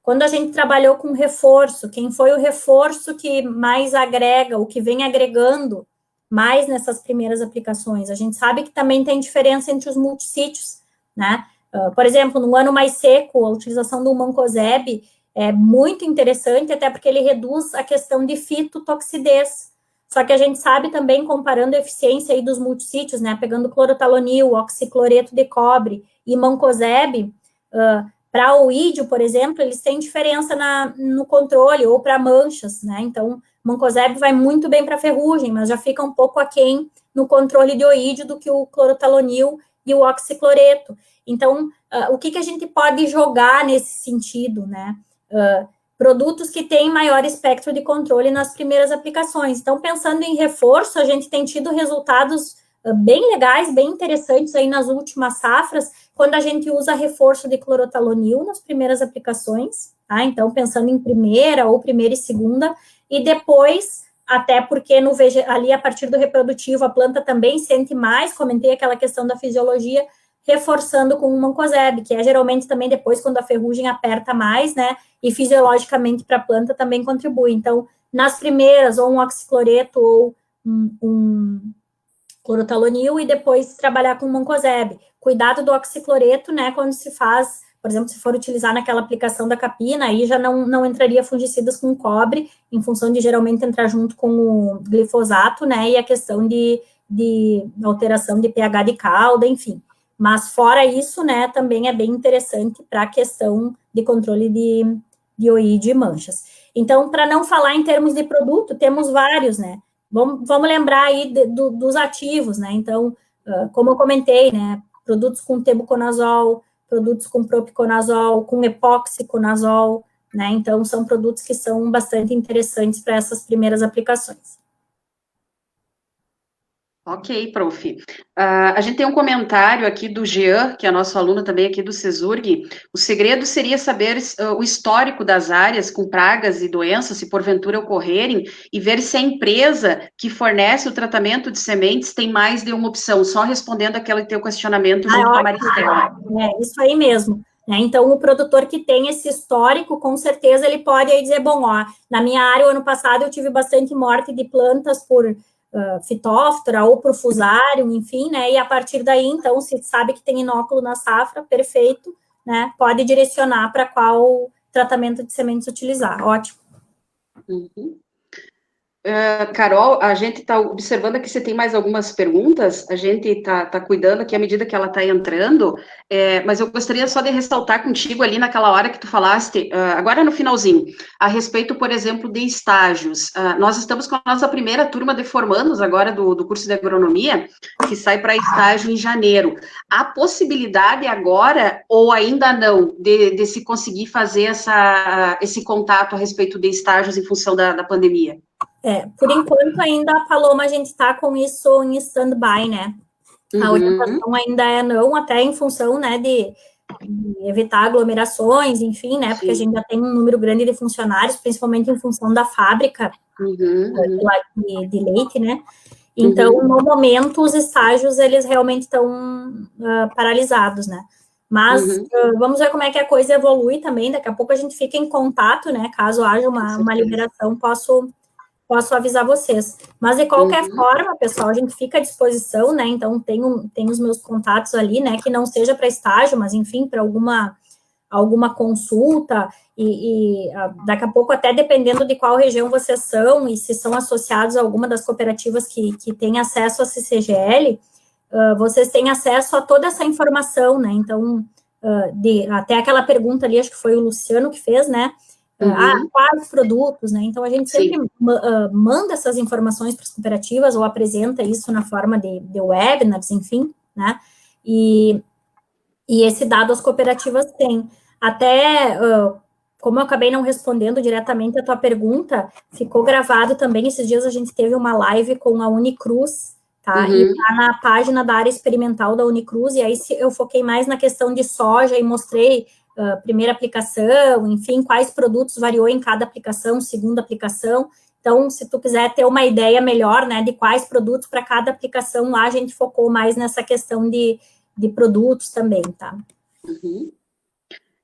Quando a gente trabalhou com reforço, quem foi o reforço que mais agrega, o que vem agregando mais nessas primeiras aplicações? A gente sabe que também tem diferença entre os multissítios, né? Por exemplo, no ano mais seco, a utilização do mancozeb é muito interessante, até porque ele reduz a questão de fitotoxidez. Só que a gente sabe também, comparando a eficiência aí dos multissítios, né, pegando clorotalonil, oxicloreto de cobre e mancozeb, para oídio, por exemplo, eles têm diferença no controle, ou para manchas, né, então mancozeb vai muito bem para ferrugem, mas já fica um pouco aquém no controle de oídio do que o clorotalonil e o oxicloreto. Então, o que a gente pode jogar nesse sentido, né? Produtos que têm maior espectro de controle nas primeiras aplicações. Então, pensando em reforço, a gente tem tido resultados bem legais, bem interessantes aí nas últimas safras, quando a gente usa reforço de clorotalonil nas primeiras aplicações, tá? Então, pensando em primeira e segunda, e depois, até porque ali a partir do reprodutivo a planta também sente mais, comentei aquela questão da fisiologia, reforçando com o mancozeb, que é geralmente também depois quando a ferrugem aperta mais, né, e fisiologicamente para a planta também contribui. Então, nas primeiras, ou um oxicloreto ou um clorotalonil, e depois trabalhar com o mancozeb. Cuidado do oxicloreto, né, quando se faz, por exemplo, se for utilizar naquela aplicação da capina, aí já não entraria fungicidas com cobre, em função de geralmente entrar junto com o glifosato, né, e a questão de alteração de pH de cauda, enfim. Mas fora isso, né, também é bem interessante para a questão de controle de oídio e manchas. Então, para não falar em termos de produto, temos vários, né? Vamos lembrar aí dos ativos, né? Então, como eu comentei, né, produtos com tebuconazol, produtos com propiconazol, com epoxiconazol, né? Então, são produtos que são bastante interessantes para essas primeiras aplicações. Ok, prof. A gente tem um comentário aqui do Jean, que é nosso aluno também aqui do CESURG. O segredo seria saber o histórico das áreas com pragas e doenças, se porventura ocorrerem, e ver se a empresa que fornece o tratamento de sementes tem mais de uma opção, só respondendo aquele teu questionamento junto com a Maristela. É, isso aí mesmo. Né? Então, o produtor que tem esse histórico, com certeza ele pode aí dizer, bom, ó, na minha área, o ano passado, eu tive bastante morte de plantas por fitóftora ou por fusário, enfim, né, e a partir daí, então, se sabe que tem inóculo na safra, perfeito, né, pode direcionar para qual tratamento de sementes utilizar, ótimo. Uhum. Carol, a gente está observando aqui se tem mais algumas perguntas, a gente está cuidando aqui à medida que ela está entrando, mas eu gostaria só de ressaltar contigo ali naquela hora que tu falaste, agora no finalzinho, a respeito, por exemplo, de estágios. Nós estamos com a nossa primeira turma de formandos agora do curso de agronomia, que sai para estágio em janeiro. Há possibilidade agora, ou ainda não, de se conseguir fazer esse contato a respeito de estágios em função da pandemia? Por enquanto, ainda, a Paloma, a gente está com isso em stand-by, né? A orientação ainda é não, até em função, né, de evitar aglomerações, enfim, né, porque a gente já tem um número grande de funcionários, principalmente em função da fábrica de leite, né? Então, no momento, os estágios, eles realmente estão paralisados, né? Mas vamos ver como é que a coisa evolui também, daqui a pouco a gente fica em contato, né, caso haja uma liberação, posso avisar vocês. Mas, de qualquer forma, pessoal, a gente fica à disposição, né? Então, tem os meus contatos ali, né? Que não seja para estágio, mas, enfim, para alguma consulta. E daqui a pouco, até dependendo de qual região vocês são e se são associados a alguma das cooperativas que tem acesso a CCGL, vocês têm acesso a toda essa informação, né? Então, até aquela pergunta ali, acho que foi o Luciano que fez, né? Quais produtos, né? Então, a gente sempre manda essas informações para as cooperativas ou apresenta isso na forma de webinars, enfim, né? E esse dado as cooperativas têm. Até, como eu acabei não respondendo diretamente a tua pergunta, ficou gravado também, esses dias a gente teve uma live com a Unicruz, tá? E tá na página da área experimental da Unicruz, e aí eu foquei mais na questão de soja e mostrei primeira aplicação, enfim, quais produtos variou em cada aplicação, segunda aplicação. Então, se tu quiser ter uma ideia melhor, né, de quais produtos para cada aplicação, lá a gente focou mais nessa questão de produtos também, tá?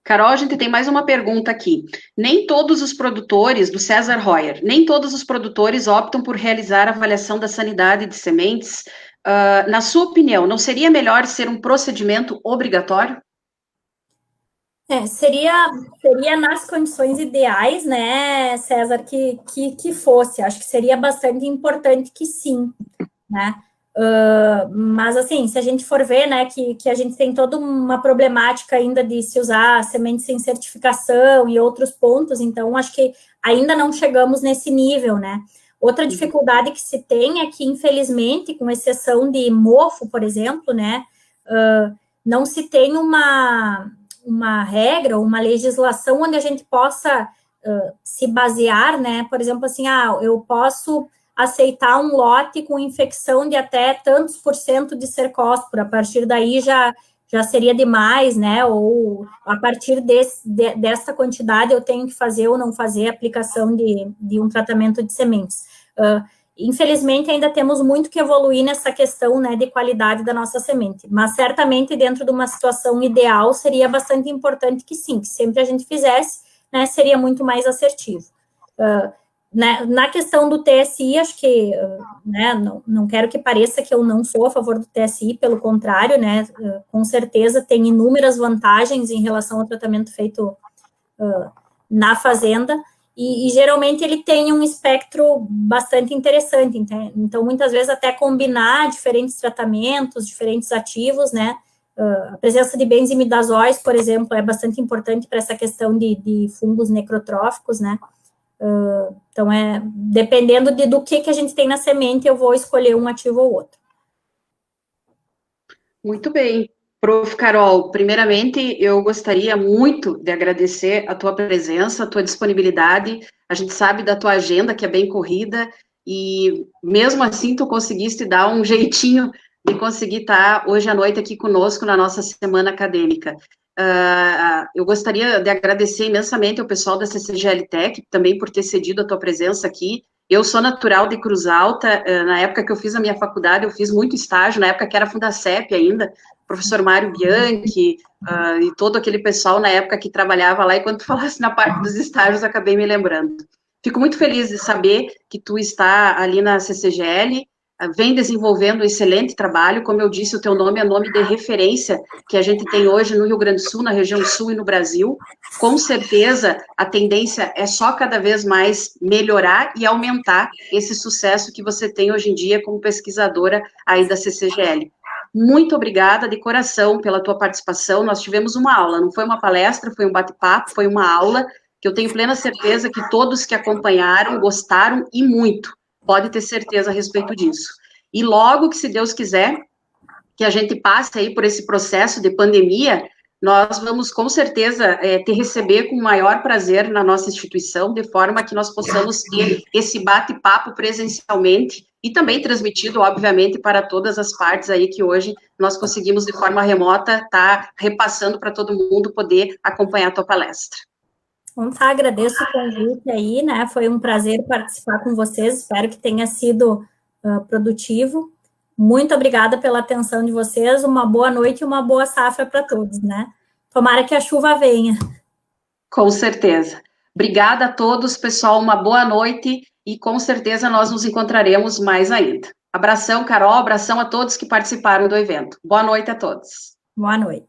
Carol, a gente tem mais uma pergunta aqui. Nem todos os produtores, do César Royer, nem todos os produtores optam por realizar a avaliação da sanidade de sementes. Na sua opinião, não seria melhor ser um procedimento obrigatório? Seria nas condições ideais, né, César, que fosse. Acho que seria bastante importante que sim, né? Mas, assim, se a gente for ver, né, que a gente tem toda uma problemática ainda de se usar semente sem certificação e outros pontos, então, acho que ainda não chegamos nesse nível, né? Outra dificuldade que se tem é que, infelizmente, com exceção de mofo, por exemplo, né, não se tem uma regra, uma legislação onde a gente possa se basear, né, por exemplo, assim, eu posso aceitar um lote com infecção de até tantos % de cercóspora, a partir daí já seria demais, né, ou a partir dessa quantidade eu tenho que fazer ou não fazer a aplicação de um tratamento de sementes. Infelizmente, ainda temos muito que evoluir nessa questão, né, de qualidade da nossa semente, mas certamente dentro de uma situação ideal seria bastante importante que sim, que sempre a gente fizesse, né, seria muito mais assertivo. Na questão do TSI, acho que, né, não quero que pareça que eu não sou a favor do TSI, pelo contrário, né, com certeza tem inúmeras vantagens em relação ao tratamento feito na fazenda, e geralmente ele tem um espectro bastante interessante, então muitas vezes até combinar diferentes tratamentos, diferentes ativos, né, a presença de benzimidazóis, por exemplo, é bastante importante para essa questão de fungos necrotróficos, né. Então, dependendo do que a gente tem na semente, eu vou escolher um ativo ou outro. Muito bem. Prof. Carol, primeiramente, eu gostaria muito de agradecer a tua presença, a tua disponibilidade. A gente sabe da tua agenda, que é bem corrida, e mesmo assim tu conseguiste dar um jeitinho de conseguir estar hoje à noite aqui conosco na nossa semana acadêmica. Eu gostaria de agradecer imensamente ao pessoal da CCGL Tech, também por ter cedido a tua presença aqui. Eu sou natural de Cruz Alta, na época que eu fiz a minha faculdade, eu fiz muito estágio, na época que era Fundacep ainda, professor Mário Bianchi, e todo aquele pessoal na época que trabalhava lá, e quando tu falasse na parte dos estágios, acabei me lembrando. Fico muito feliz de saber que tu está ali na CCGL, vem desenvolvendo um excelente trabalho, como eu disse, o teu nome é nome de referência que a gente tem hoje no Rio Grande do Sul, na região sul e no Brasil. Com certeza, a tendência é só cada vez mais melhorar e aumentar esse sucesso que você tem hoje em dia como pesquisadora aí da CCGL. Muito obrigada de coração pela tua participação, nós tivemos uma aula, não foi uma palestra, foi um bate-papo, foi uma aula, que eu tenho plena certeza que todos que acompanharam gostaram e muito. Pode ter certeza a respeito disso. E logo que, se Deus quiser, que a gente passe aí por esse processo de pandemia, nós vamos, com certeza, te receber com o maior prazer na nossa instituição, de forma que nós possamos ter esse bate-papo presencialmente e também transmitido, obviamente, para todas as partes aí que hoje nós conseguimos, de forma remota, estar repassando para todo mundo poder acompanhar a tua palestra. Então, tá, agradeço o convite aí, né, foi um prazer participar com vocês, espero que tenha sido produtivo. Muito obrigada pela atenção de vocês, uma boa noite e uma boa safra para todos, né? Tomara que a chuva venha. Com certeza. Obrigada a todos, pessoal, uma boa noite e com certeza nós nos encontraremos mais ainda. Abração, Carol, abração a todos que participaram do evento. Boa noite a todos. Boa noite.